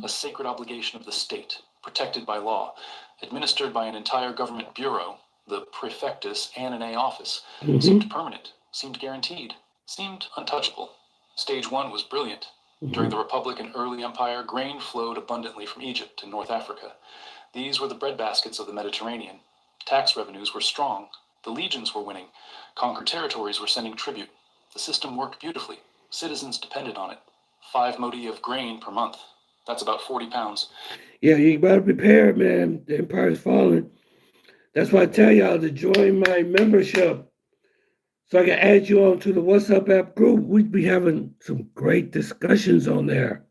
A sacred obligation of the state, protected by law, administered by an entire government bureau, the Praefectus Annonae office, seemed permanent, seemed guaranteed, seemed untouchable. Stage 1 was brilliant. During the Republic and early empire, grain flowed abundantly from Egypt and North Africa. These were the breadbaskets of the Mediterranean. Tax revenues were strong. The legions were winning. Conquered territories were sending tribute. The system worked beautifully. Citizens depended on it. 5 modi of grain per month. That's about 40 pounds. Yeah, you better prepare, man. The empire's falling. That's why I tell y'all to join my membership so I can add you on to the WhatsApp app group. We'd be having some great discussions on there.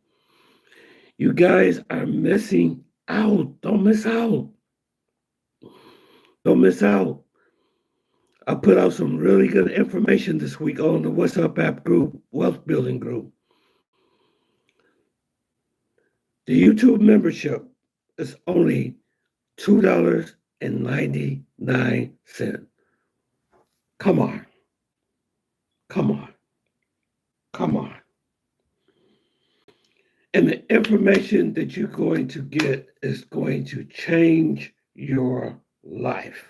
You guys are missing out. Don't miss out. Don't miss out. I put out some really good information this week on the WhatsApp app group, wealth building group. The YouTube membership is only $2.99. Come on. Come on. Come on. And the information that you're going to get is going to change your life.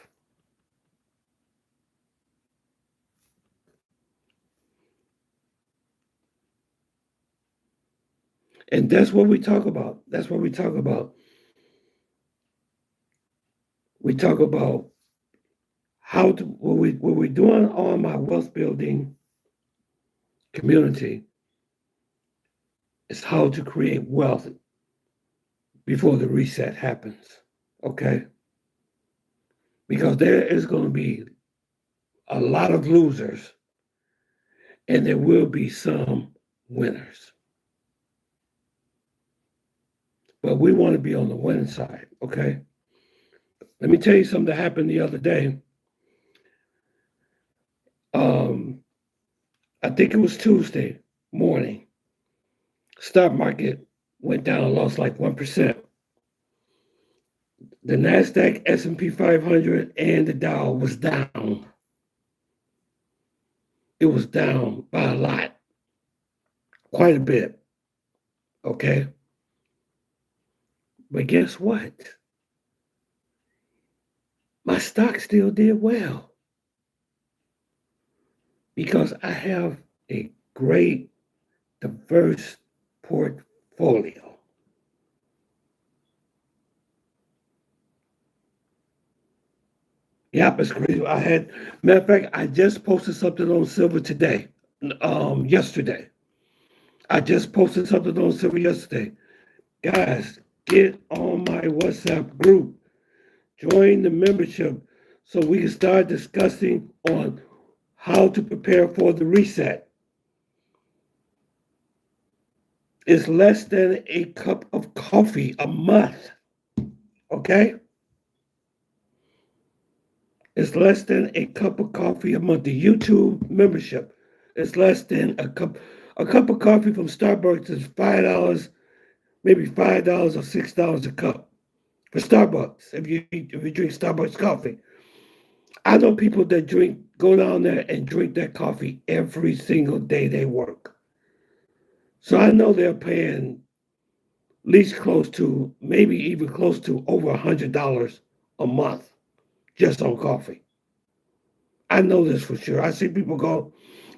And that's what we talk about. That's what we talk about. We talk about how to, what we're doing on my wealth building community is how to create wealth before the reset happens. Okay? Because there is going to be a lot of losers and there will be some winners. But we want to be on the winning side, okay? Let me tell you something that happened the other day. I think it was Tuesday morning. Stock market went down and lost like 1%. The NASDAQ, S&P 500, and the Dow was down. It was down by a lot, quite a bit, okay? But guess what? My stock still did well because I have a great, diverse portfolio. Yep, it's crazy. Matter of fact, I just posted something on silver today, yesterday. I just posted something on silver yesterday. Guys, get on my WhatsApp group. Join the membership so we can start discussing on how to prepare for the reset. It's less than a cup of coffee a month, okay? It's less than a cup of coffee a month. The YouTube membership is less than a cup. A cup of coffee from Starbucks is $5, maybe $5 or $6 a cup for Starbucks. If you drink Starbucks coffee, I know people that go down there and drink that coffee every single day they work. So I know they're paying at least close to, maybe even close to over $100 a month just on coffee. I know this for sure. I see people go,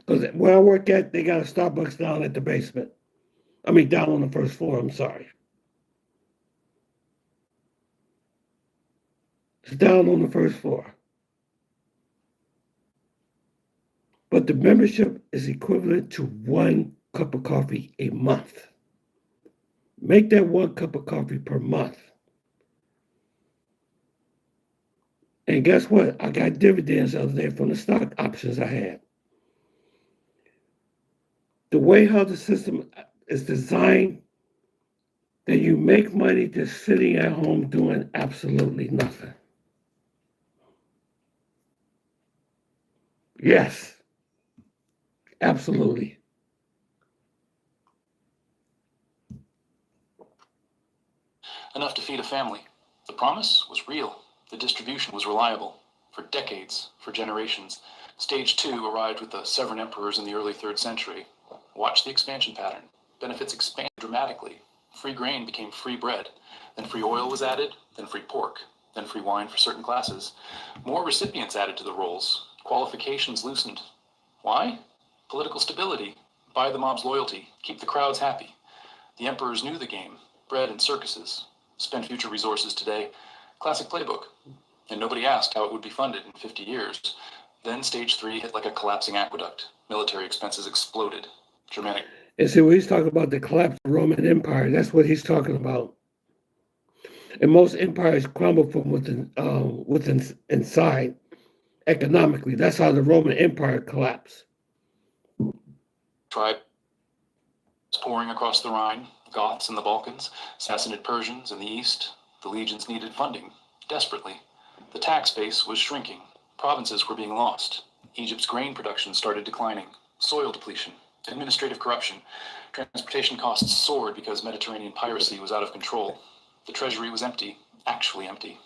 because where I work at, they got a Starbucks down at the basement. I mean, down on the first floor, I'm sorry. It's down on the first floor. But the membership is equivalent to 1 cup of coffee a month. Make that 1 cup of coffee per month. And guess what? I got dividends the other day from the stock options I had. The way how the system is designed, that you make money just sitting at home doing absolutely nothing. Yes, absolutely. Enough to feed a family. The promise was real. The distribution was reliable. For decades, for generations. Stage 2 arrived with the Severan emperors in the early 3rd century. Watch the expansion pattern. Benefits expanded dramatically. Free grain became free bread. Then free oil was added, then free pork, then free wine for certain classes. More recipients added to the rolls. Qualifications loosened. Why? Political stability. Buy the mob's loyalty. Keep the crowds happy. The emperors knew the game. Bread and circuses. Spend future resources today. Classic playbook. And nobody asked how it would be funded in 50 years. Then stage 3 hit like a collapsing aqueduct. Military expenses exploded. Germanic. And see, when he's talking about the collapse of the Roman Empire, that's what he's talking about. And most empires crumble from within inside economically. That's how the Roman Empire collapsed. Tribes pouring across the Rhine, Goths in the Balkans, Sassanid Persians in the east. The legions needed funding, desperately. The tax base was shrinking. Provinces were being lost. Egypt's grain production started declining. Soil depletion, administrative corruption. Transportation costs soared because Mediterranean piracy was out of control. The treasury was empty, actually empty.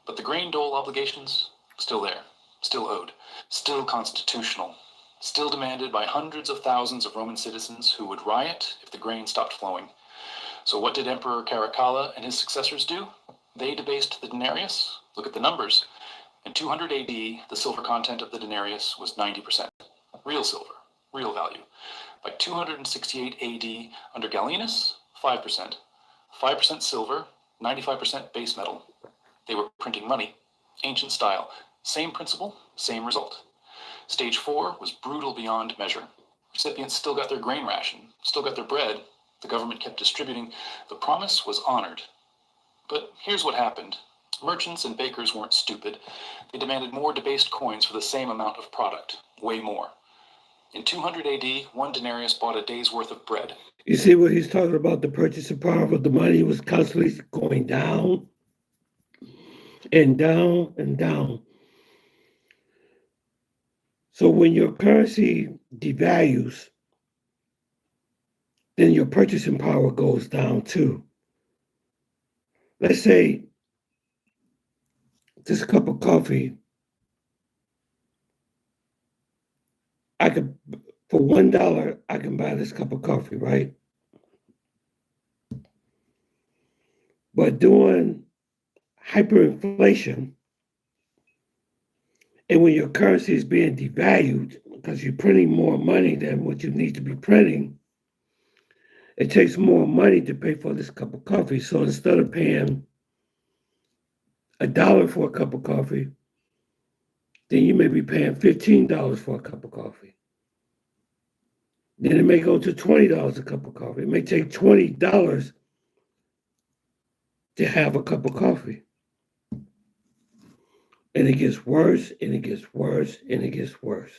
But the grain dole obligations, still there, still owed, still constitutional, still demanded by hundreds of thousands of Roman citizens who would riot if the grain stopped flowing. So what did Emperor Caracalla and his successors do? They debased the denarius. Look at the numbers. In 200 AD, the silver content of the denarius was 90%. Real silver, real value. By 268 AD, under Gallienus, 5%. 5% silver, 95% base metal. They were printing money, ancient style. Same principle, same result. Stage 4 was brutal beyond measure. Recipients still got their grain ration, still got their bread. The government kept distributing. The promise was honored. But here's what happened. Merchants and bakers weren't stupid. They demanded more debased coins for the same amount of product, way more. In 200 AD, 1 denarius bought a day's worth of bread. You see what he's talking about? The purchasing power of the money was constantly going down and down and down. So when your currency devalues, then your purchasing power goes down too. Let's say this cup of coffee, I could, for $1, I can buy this cup of coffee, right? But during hyperinflation, and when your currency is being devalued because you're printing more money than what you need to be printing, it takes more money to pay for this cup of coffee. So instead of paying $1 for a cup of coffee, then you may be paying $15 for a cup of coffee. Then it may go to $20 a cup of coffee. It may take $20 to have a cup of coffee. And it gets worse, and it gets worse, and it gets worse.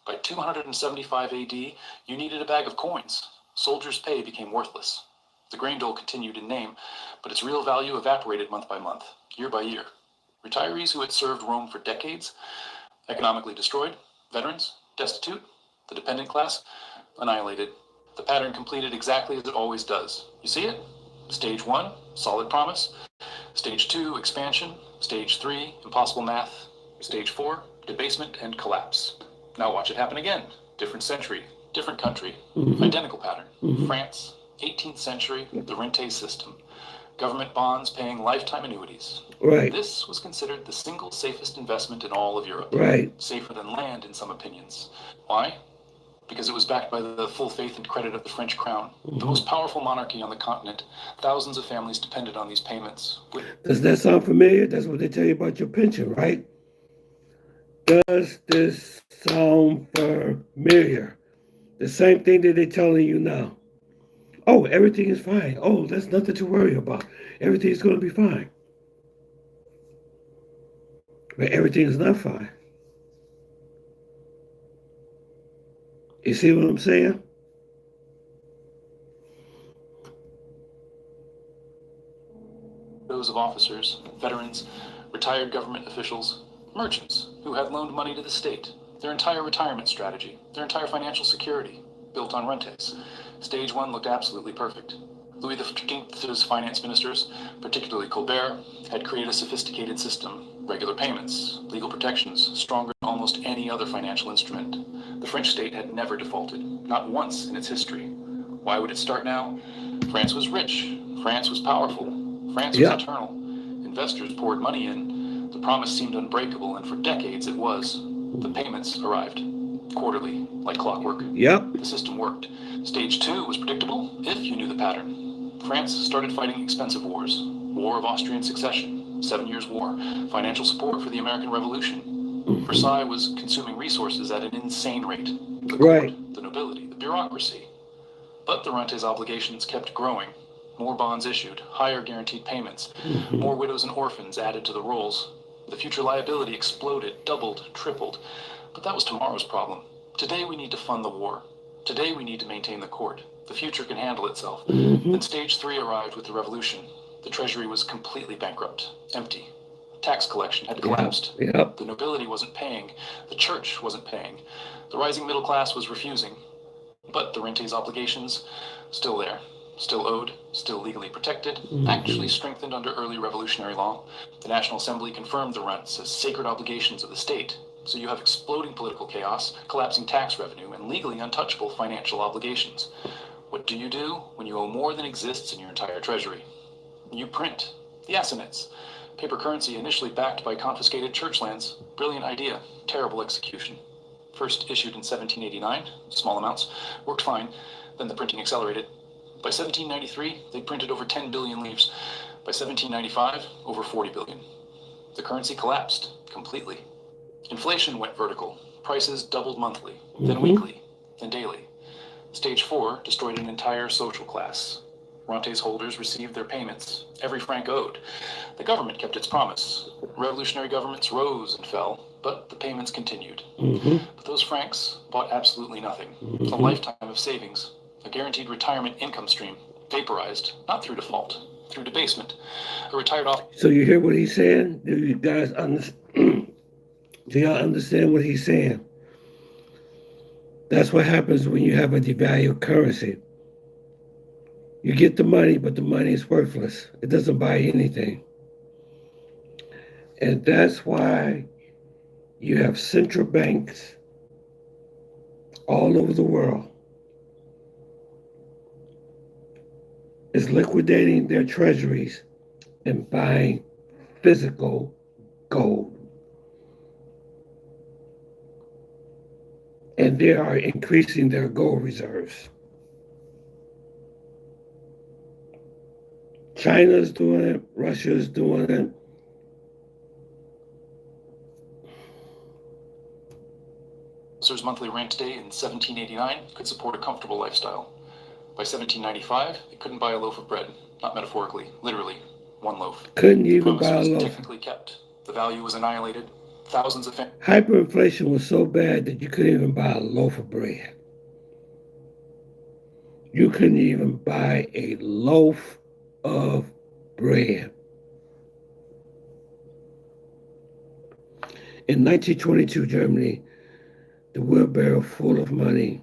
By 275 AD, you needed a bag of coins. Soldiers' pay became worthless. The grain dole continued in name, but its real value evaporated month by month, year by year. Retirees who had served Rome for decades, economically destroyed, veterans, destitute, the dependent class, annihilated. The pattern completed exactly as it always does. You see it? Stage 1, solid promise. Stage 2, expansion. Stage 3, impossible math. Stage 4, debasement and collapse. Now watch it happen again. Different century, different country, identical pattern. France, 18th century, the rente system. Government bonds paying lifetime annuities. Right. This was considered the single safest investment in all of Europe. Right. Safer than land in some opinions. Why? because it was backed by the full faith and credit of the French crown. The most powerful monarchy on the continent. Thousands of families depended on these payments. Does that sound familiar? That's what they tell you about your pension, right? Does this sound familiar? The same thing that they're telling you now. Oh, everything is fine. Oh, there's nothing to worry about. Everything's going to be fine. But everything is not fine. You see what I'm saying? Those of officers, veterans, retired government officials, merchants who had loaned money to the state, their entire retirement strategy, their entire financial security, built on rentes. Stage one looked absolutely perfect. Louis XIV's finance ministers, particularly Colbert, had created a sophisticated system, regular payments, legal protections, stronger than almost any other financial instrument. The French state had never defaulted, not once in its history. Why would it start now? France was rich. France was powerful. France was eternal. Investors poured money in. The promise seemed unbreakable, and for decades it was. The payments arrived. Quarterly, like clockwork. The system worked. Stage two was predictable, if you knew the pattern. France started fighting expensive wars. War of Austrian Succession, 7 Years' War, financial support for the American Revolution. Versailles was consuming resources at an insane rate. The court, the nobility, the bureaucracy. But the rentes obligations kept growing. More bonds issued, higher guaranteed payments, more widows and orphans added to the rolls. The future liability exploded, doubled, tripled. But that was tomorrow's problem. Today we need to fund the war. Today we need to maintain the court. The future can handle itself. Then stage three arrived with the revolution. The treasury was completely bankrupt, empty. Tax collection had collapsed. The nobility wasn't paying. The church wasn't paying. The rising middle class was refusing. But the rentes obligations, still there. Still owed, still legally protected, actually strengthened under early revolutionary law. The National Assembly confirmed the rents as sacred obligations of the state. So you have exploding political chaos, collapsing tax revenue, and legally untouchable financial obligations. What do you do when you owe more than exists in your entire treasury? You print. The assonance. Paper currency initially backed by confiscated church lands. Brilliant idea, terrible execution. First issued in 1789, small amounts, worked fine, then the printing accelerated. By 1793, they printed over 10 billion livres. By 1795, over 40 billion. The currency collapsed completely. Inflation went vertical. Prices doubled monthly, then weekly, then daily. Stage four destroyed an entire social class. Rentes holders received their payments, every franc owed. The government kept its promise. Revolutionary governments rose and fell, but the payments continued. But those francs bought absolutely nothing. A lifetime of savings. A guaranteed retirement income stream, vaporized, not through default, through debasement. A retired officer. So you hear what he's saying? Do you guys understand? Do y'all understand what he's saying? That's what happens when you have a devalued currency. You get the money, but the money is worthless. It doesn't buy anything. And that's why you have central banks all over the world is liquidating their treasuries and buying physical gold. And they are increasing their gold reserves. China's doing it, Russia's doing it. Officer's monthly rent day in 1789 could support a comfortable lifestyle. By 1795, it couldn't buy a loaf of bread, not metaphorically, literally, one loaf. Couldn't even The promise buy a was loaf. technically kept. The value was annihilated. Thousands of Hyperinflation was so bad that you couldn't even buy a loaf of bread. You couldn't even buy a loaf of bread. In 1922 Germany, the wheelbarrow full of money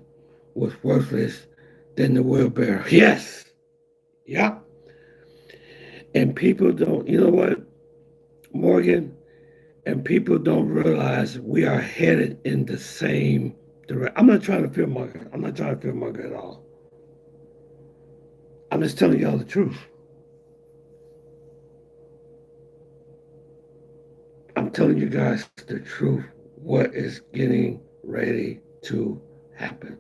was worthless than the wheelbarrow. Yes. Yep. And people don't, you know what, Morgan? And people don't realize we are headed in the same direction. I'm not trying to fearmonger. I'm not trying to fearmonger at all. I'm just telling y'all the truth. I'm telling you guys the truth, what is getting ready to happen.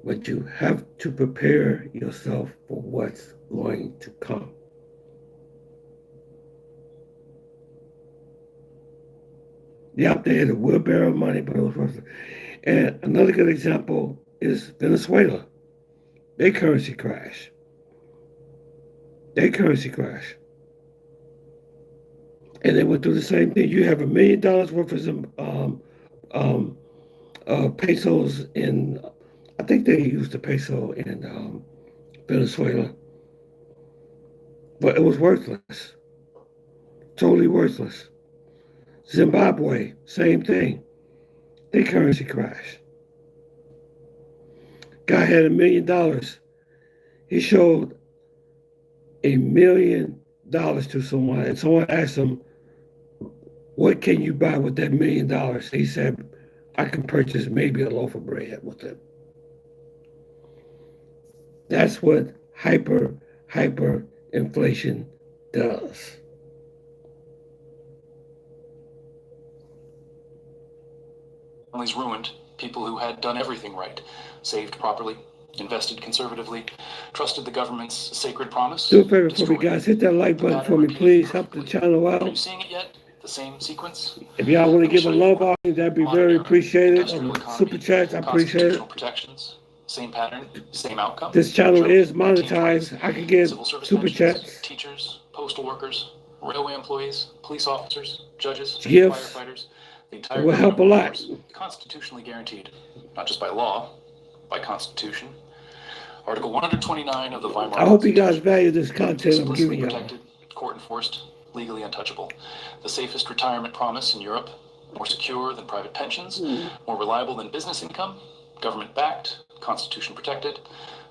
but you have to prepare yourself for what's going to come. Yeah, they had a wheelbarrow of money, but it was worth it. And another good example is Venezuela. Their currency crash. Their currency crash. And they went through the same thing. You have $1 million worth of some um, pesos in, I think they used the peso in Venezuela, but it was worthless, totally worthless. Zimbabwe, same thing. Their currency crash. Guy had $1 million. He showed $1 million to someone, and someone asked him, "What can you buy with that $1 million?" He said, "I can purchase maybe a loaf of bread with it." That's what hyper inflation does. Families ruined, people who had done everything right, saved properly, invested conservatively, trusted the government's sacred promise. Do a favor for me, guys. Hit that like button for me, please. Help the channel Are you out. seeing it yet? The same sequence? If y'all want to give a love offering, that'd be very appreciated. Super chats, I appreciate it. Protections, same pattern, same outcome. This channel is monetized. I can get super chats, teachers, postal workers, railway employees, police officers, judges, gifts. firefighters. The It entire will help a lot. constitutionally guaranteed, not just by law, by constitution. Article 129 of the Weimar I hope you guys value this content I'm giving y'all. protected, court enforced, legally untouchable. The safest retirement promise in Europe, more secure than private pensions, more reliable than business income, government backed, constitution protected.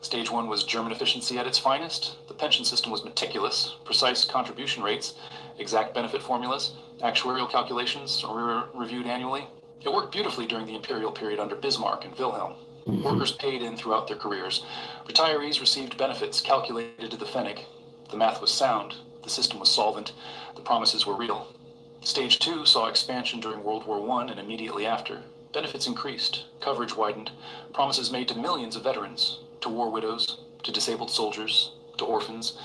Stage 1 was German efficiency at its finest. The pension system was meticulous, precise contribution rates, exact benefit formulas, actuarial calculations were reviewed annually. It worked beautifully during the imperial period under Bismarck and Wilhelm. Workers paid in throughout their careers. Retirees received benefits calculated to the pfennig. The math was sound. The system was solvent. The promises were real. Stage 2 saw expansion during World War I and immediately after. Benefits increased. Coverage widened. Promises made to millions of veterans, to war widows, to disabled soldiers, to orphans.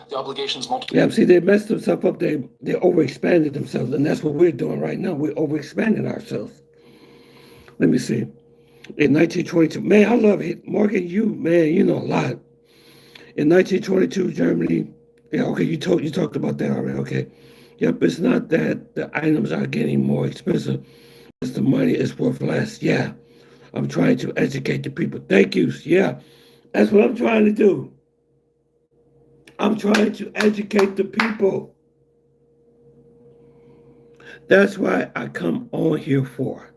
The obligations multiplied. Yeah, see, they messed themselves up. They overexpanded themselves, and that's what we're doing right now. We're overexpanding ourselves. Let me see. In 1922, man, I love it. Morgan, you know a lot. In 1922, Germany, yeah, okay, you talked about that already, okay. Yep, it's not that the items are getting more expensive, it's the money is worth less. Yeah, I'm trying to educate the people. Thank you. Yeah, that's what I'm trying to do. I'm trying to educate the people. That's why I come on here for.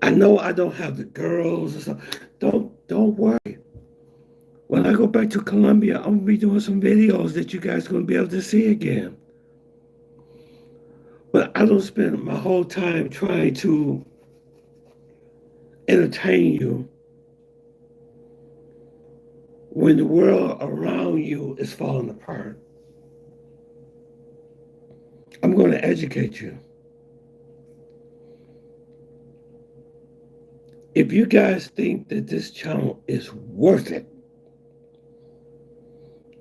I know I don't have the girls and stuff. Don't worry. When I go back to Colombia, I'm gonna be doing some videos that you guys are gonna be able to see again. But I don't spend my whole time trying to entertain you when the world around you is falling apart. I'm going to educate you. If you guys think that this channel is worth it,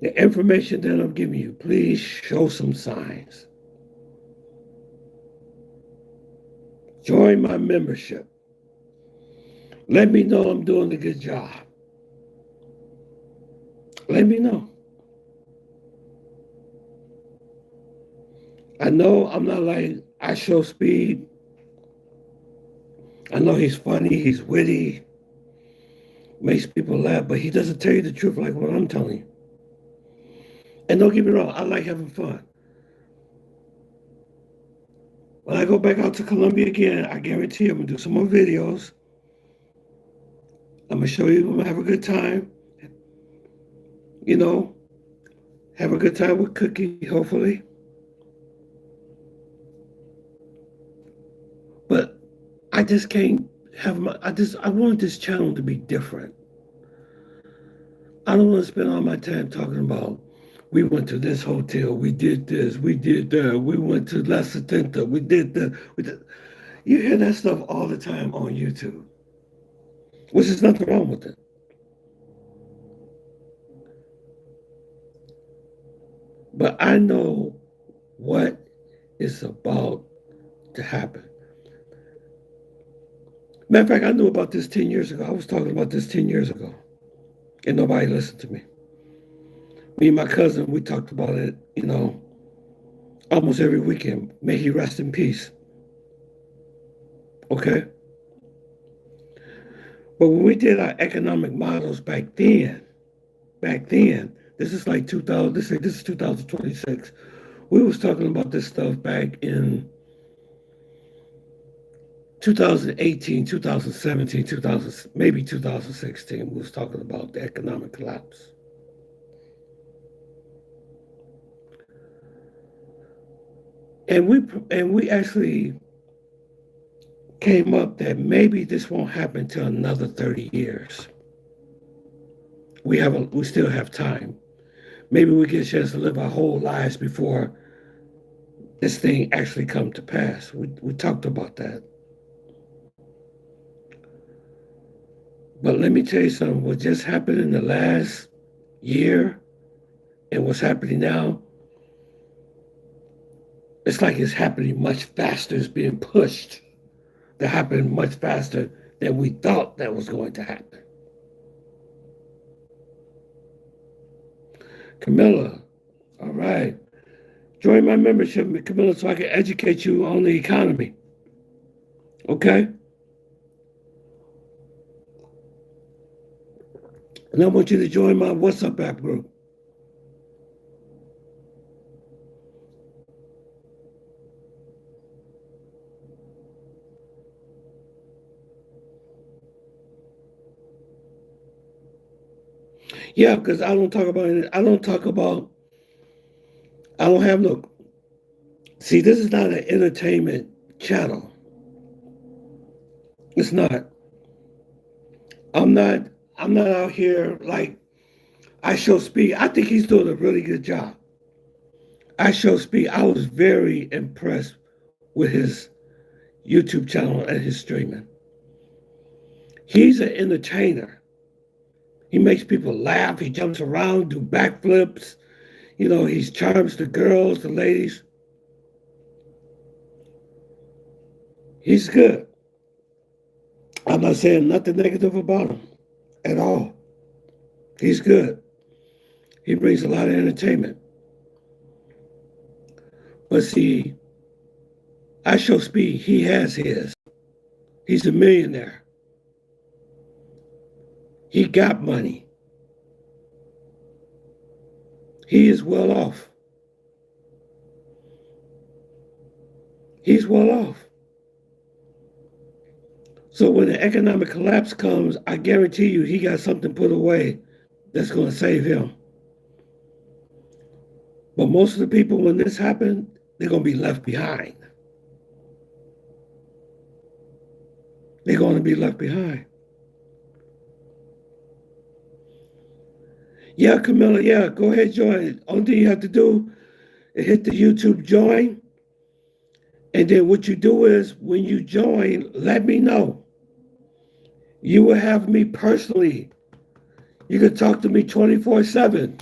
the information that I'm giving you, please show some signs. Join my membership. Let me know I'm doing a good job. Let me know. I know I'm not like I show speed. I know he's funny, he's witty, makes people laugh, but he doesn't tell you the truth like what I'm telling you. And don't get me wrong, I like having fun. When I go back out to Colombia again, I guarantee I'm going to do some more videos. I'm going to show you, I'm going to have a good time. You know, have a good time with Cookie, hopefully. But I just can't have I want this channel to be different. I don't want to spend all my time talking about we went to this hotel, we did this, we did that, we went to La Setenta, we did that. You hear that stuff all the time on YouTube, which is nothing wrong with it. but I know what is about to happen. Matter of fact, I knew about this 10 years ago. I was talking about this 10 years ago, and nobody listened to me. Me and my cousin, we talked about it, almost every weekend. May he rest in peace. Okay? But when we did our economic models back then, this is like 2000, this is 2026. We was talking about this stuff back in 2018, 2017, 2000, maybe 2016. We was talking about the economic collapse. And we actually came up that maybe this won't happen till another 30 years. We still have time. Maybe we get a chance to live our whole lives before this thing actually come to pass. We talked about that. But let me tell you something, what just happened in the last year and what's happening now, it's like it's happening much faster. It's being pushed to happen much faster than we thought that was going to happen. Camilla, all right. Join my membership, Camilla, so I can educate you on the economy. Okay? And I want you to join my WhatsApp app group. Yeah, because I don't talk about it. I don't have no. See, this is not an entertainment channel. It's not. I'm not. I'm not out here like I show speed. I think he's doing a really good job. I show speed. I was very impressed with his YouTube channel and his streaming. He's an entertainer. He makes people laugh. He jumps around, do backflips. He charms the girls, the ladies. He's good. I'm not saying nothing negative about him at all. He's good. He brings a lot of entertainment. But see, I show speed. He has his. He's a millionaire. He got money. He is well off. He's well off. So when the economic collapse comes, I guarantee you he got something put away that's going to save him. But most of the people, when this happens, they're going to be left behind. They're going to be left behind. Yeah, Camilla, yeah, go ahead, join. Only thing you have to do is hit the YouTube join. And then what you do is when you join, let me know. You will have me personally. You can talk to me 24/7.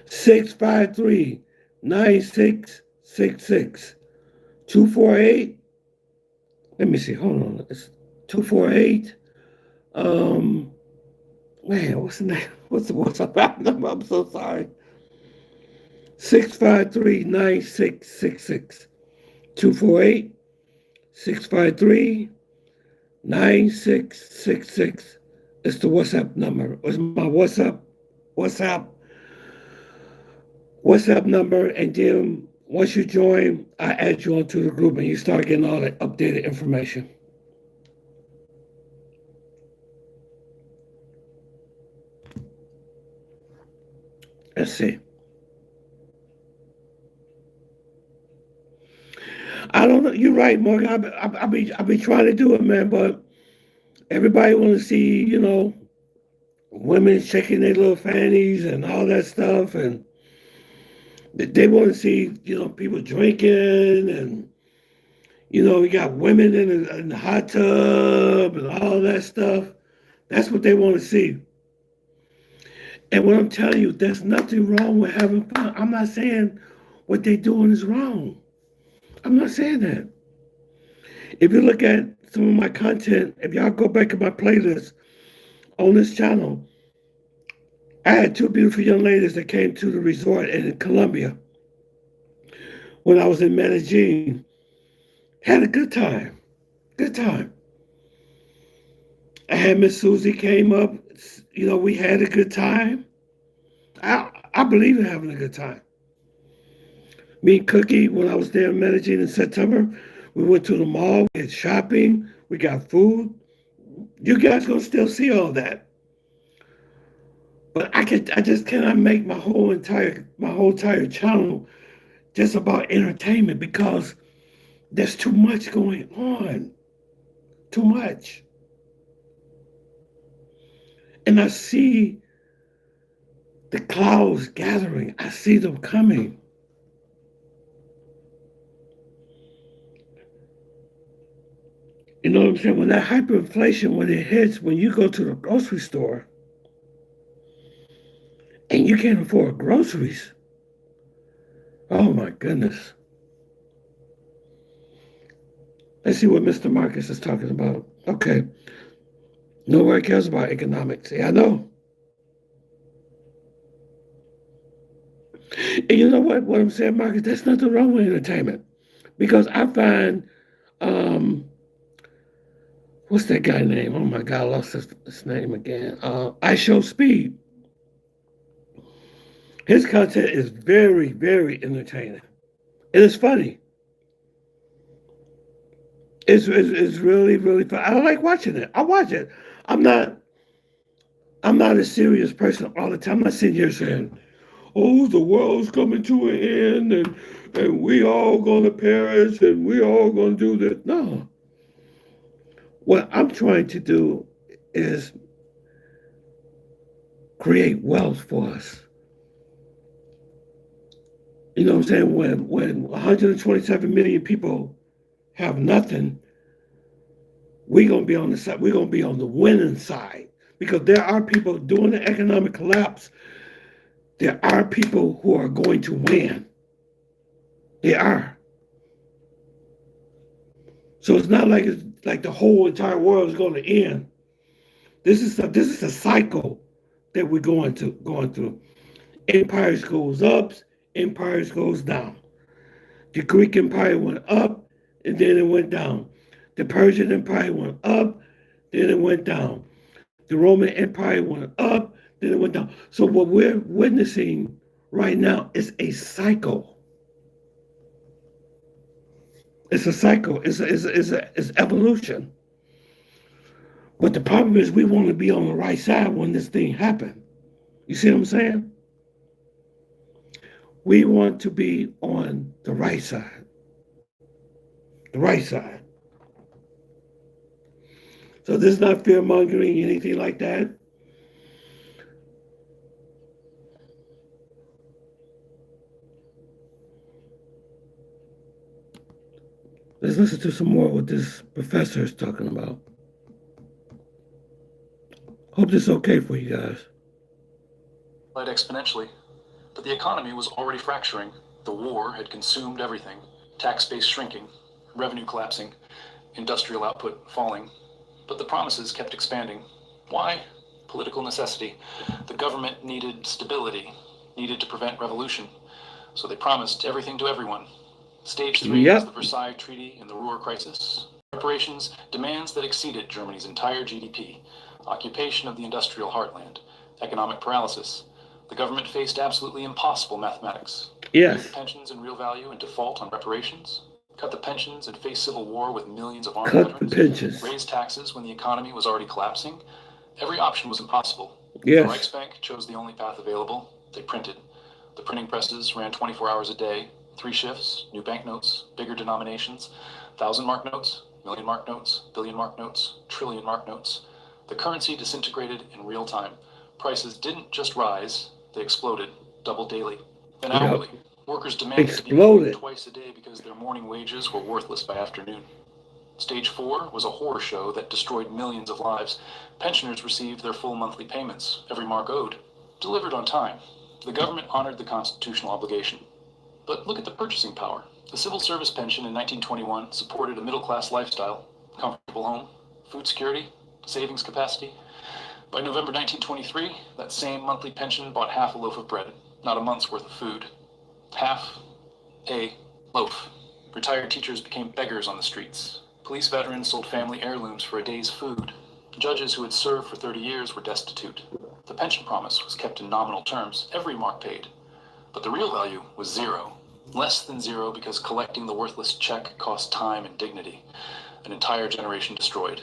653-9666. 248. Let me see. Hold on. It's 248. Man, what's the name? What's the WhatsApp number? I'm so sorry. 653-9666. 248-653-9666. It's the WhatsApp number. It's my WhatsApp number. And then once you join, I add you onto the group and you start getting all that updated information. Let's see. I don't know. You're right, Morgan. I be trying to do it, man. But everybody want to see, women shaking their little fannies and all that stuff, and they want to see, people drinking, and we got women in the hot tub and all that stuff. That's what they want to see. And what I'm telling you, there's nothing wrong with having fun. I'm not saying what they're doing is wrong. I'm not saying that. If you look at some of my content, if y'all go back in my playlist on this channel, I had two beautiful young ladies that came to the resort in Colombia when I was in Medellin. Had a good time. Good time. I had Miss Susie came up. We had a good time. I believe in having a good time. Me and Cookie, when I was there in Medellin in September, we went to the mall, we had shopping, we got food. You guys gonna still see all that. But I just cannot make my whole entire channel just about entertainment because there's too much going on. Too much. And I see the clouds gathering. I see them coming. You know what I'm saying? When that hyperinflation, when it hits, when you go to the grocery store and you can't afford groceries, oh my goodness. Let's see what Mr. Marcus is talking about. Okay. Nobody cares about economics. Yeah, I know. And you know what I'm saying, Marcus? There's nothing wrong with entertainment. Because I find, what's that guy name? Oh my God, I lost his name again. I Show Speed. His content is very, very entertaining. It is funny. It's really, really fun. I like watching it. I watch it. I'm not I'm not a serious person all the time. I'm not sitting here saying, oh, the world's coming to an end and we all gonna perish and we all gonna do this. No. What I'm trying to do is create wealth for us. You know what I'm saying? When 127 million people have nothing, we're gonna be on the side, we're gonna be on the winning side. Because there are people during the economic collapse, there are people who are going to win. They are. So it's not like it's like the whole entire world is going to end. This is a cycle that we're going through. Empires goes up, empires goes down. The Greek Empire went up, and then it went down. The Persian Empire went up, then it went down. The Roman Empire went up, then it went down. So what we're witnessing right now is a cycle. It's a cycle. It's evolution. But the problem is we want to be on the right side when this thing happens. You see what I'm saying? We want to be on the right side. The right side. So this is not fear mongering, anything like that. Let's listen to some more what this professor is talking about. Hope this is okay for you guys. Exponentially, but the economy was already fracturing. The war had consumed everything. Tax base shrinking, revenue collapsing, industrial output falling. But the promises kept expanding. Why? Political necessity. The government needed stability, needed to prevent revolution. So they promised everything to everyone. Stage 3 was the Versailles Treaty and the Ruhr crisis. Reparations, demands that exceeded Germany's entire GDP. Occupation of the industrial heartland. Economic paralysis. The government faced absolutely impossible mathematics. Yes. Raise pensions in real value and default on reparations. Cut the pensions and face civil war with millions of armed veterans. Raise taxes when the economy was already collapsing. Every option was impossible. Yes. The Reichsbank chose the only path available. They printed. The printing presses ran 24 hours a day, 3 shifts, new banknotes, bigger denominations, 1,000-mark notes, million-mark notes, billion-mark notes, trillion-mark notes. The currency disintegrated in real time. Prices didn't just rise, they exploded, double daily. Then hourly. Workers demanded to be paid twice a day because their morning wages were worthless by afternoon. Stage 4 was a horror show that destroyed millions of lives. Pensioners received their full monthly payments, every mark owed. delivered on time. The government honored the constitutional obligation. But look at the purchasing power. The civil service pension in 1921 supported a middle-class lifestyle, comfortable home, food security, savings capacity. By November 1923, that same monthly pension bought half a loaf of bread, not a month's worth of food. Half a loaf. Retired teachers became beggars on the streets. Police veterans sold family heirlooms for a day's food. Judges who had served for 30 years were destitute. The pension promise was kept in nominal terms, every mark paid. But the real value was zero. Less than zero because collecting the worthless check cost time and dignity. An entire generation destroyed.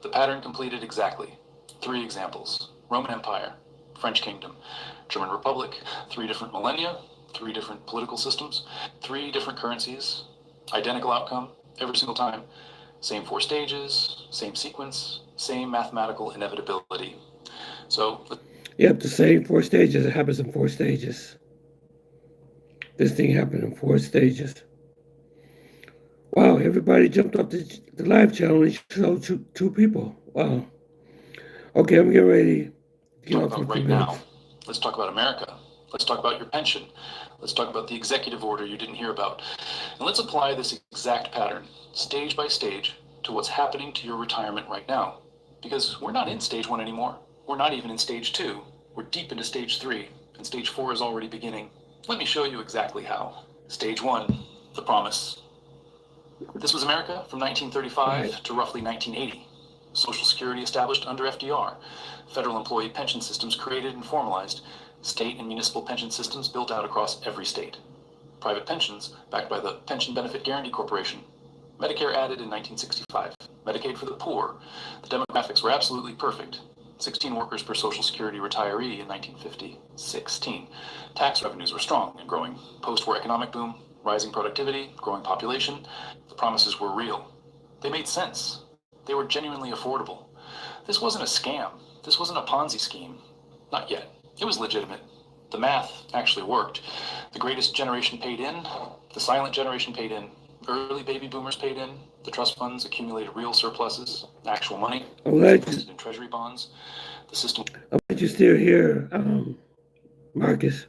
The pattern completed exactly. 3 examples. Roman Empire, French Kingdom, German Republic, 3 different millennia, 3 different political systems, 3 different currencies, identical outcome every single time, same 4 stages, same sequence, same mathematical inevitability. So, Yep, the same 4 stages. It happens in 4 stages. This thing happened in 4 stages. Wow, everybody jumped off the live channel and showed two people. Wow. Okay, I'm getting ready to get talk off for about 2 right minutes. now. Let's talk about America. Let's talk about your pension. Let's talk about the executive order you didn't hear about. And let's apply this exact pattern, stage by stage, to what's happening to your retirement right now. Because we're not in stage 1 anymore. We're not even in stage 2. We're deep into stage 3, and stage 4 is already beginning. Let me show you exactly how. Stage 1, the promise. This was America from 1935 to roughly 1980. Social Security established under FDR. Federal employee pension systems created and formalized. State and municipal pension systems built out across every state. Private pensions backed by the Pension Benefit Guaranty Corporation. Medicare added in 1965. Medicaid for the poor. The demographics were absolutely perfect. 16 workers per Social Security retiree in 1950. 16. Tax revenues were strong and growing. Post-war economic boom, rising productivity, growing population. The promises were real. They made sense. They were genuinely affordable. This wasn't a scam. This wasn't a Ponzi scheme. Not yet. It was legitimate. The math actually worked. The greatest generation paid in. The silent generation paid in. Early baby boomers paid in. The trust funds accumulated real surpluses, actual money, invested in treasury bonds. The system. I'm glad you're still here, Marcus.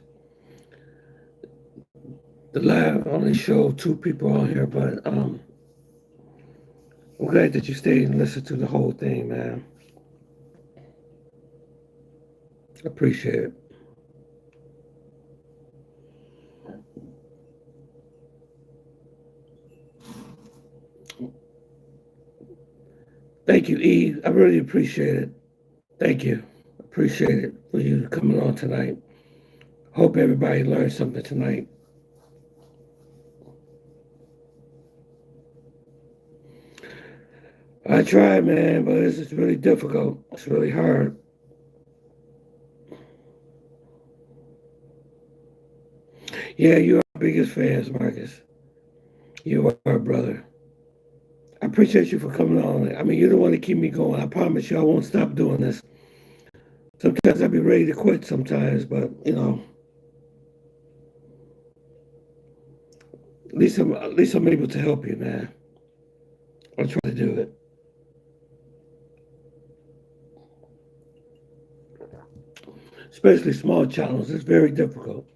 The live only showed 2 people on here, but I'm glad that you stayed and listened to the whole thing, man. Appreciate it. Thank you, E. I really appreciate it. Thank you. Appreciate it for you coming on tonight. Hope everybody learned something tonight. I tried, man, but it's really difficult. It's really hard. Yeah, you are our biggest fans, Marcus. You are, brother. I appreciate you for coming on. I mean, you're the one to keep me going. I promise you I won't stop doing this. Sometimes I'll be ready to quit sometimes, but, at least I'm able to help you, man. I'll try to do it. Especially small channels. It's very difficult.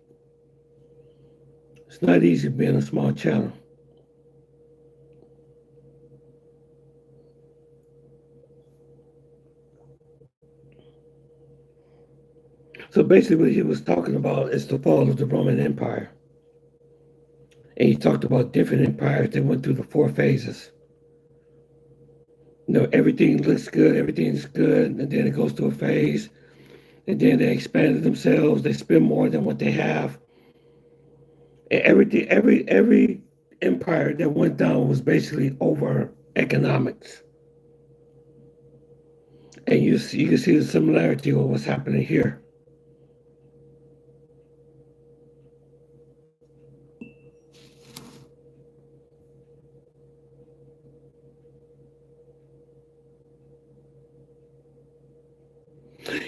It's not easy being a small channel. So basically what he was talking about is the fall of the Roman Empire. And he talked about different empires that went through the 4 phases. Everything looks good, everything's good, and then it goes to a phase, and then they expanded themselves, they spend more than what they have. And every empire that went down was basically over economics. And you can see the similarity of what's happening here.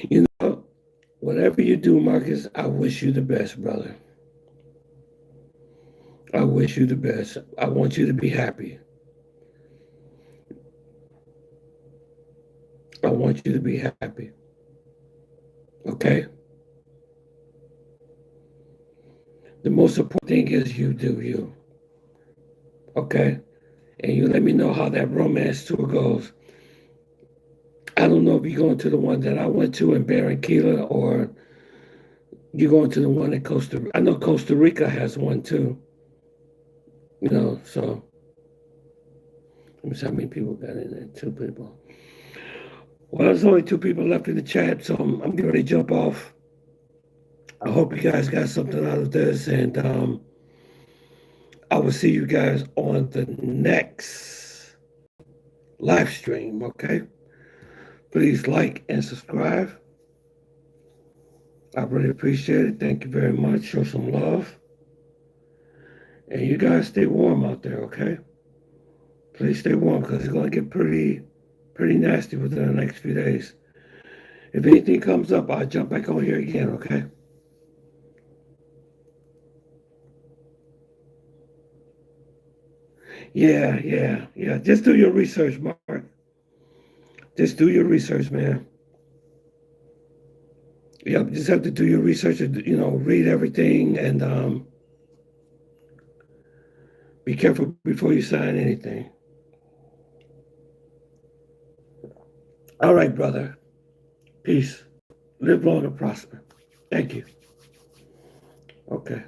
You know, whatever you do, Marcus, I wish you the best, brother. I wish you the best. I want you to be happy. I want you to be happy. Okay? The most important thing is you do you. Okay? And you let me know how that romance tour goes. I don't know if you're going to the one that I went to in Barranquilla or you're going to the one in Costa Rica. I know Costa Rica has one too. So let me see how many people got in there. Two people. Well, there's only two people left in the chat, so I'm getting ready to jump off. I hope you guys got something out of this, and I will see you guys on the next live stream, okay? Please like and subscribe. I really appreciate it. Thank you very much. Show some love. And you guys stay warm out there, okay? Please stay warm because it's going to get pretty nasty within the next few days. If anything comes up, I'll jump back on here again, okay? Yeah. Just do your research, Mark. Just do your research, man. Yep, just have to do your research and, read everything and be careful before you sign anything. All right, brother. Peace. Live long and prosper. Thank you. Okay.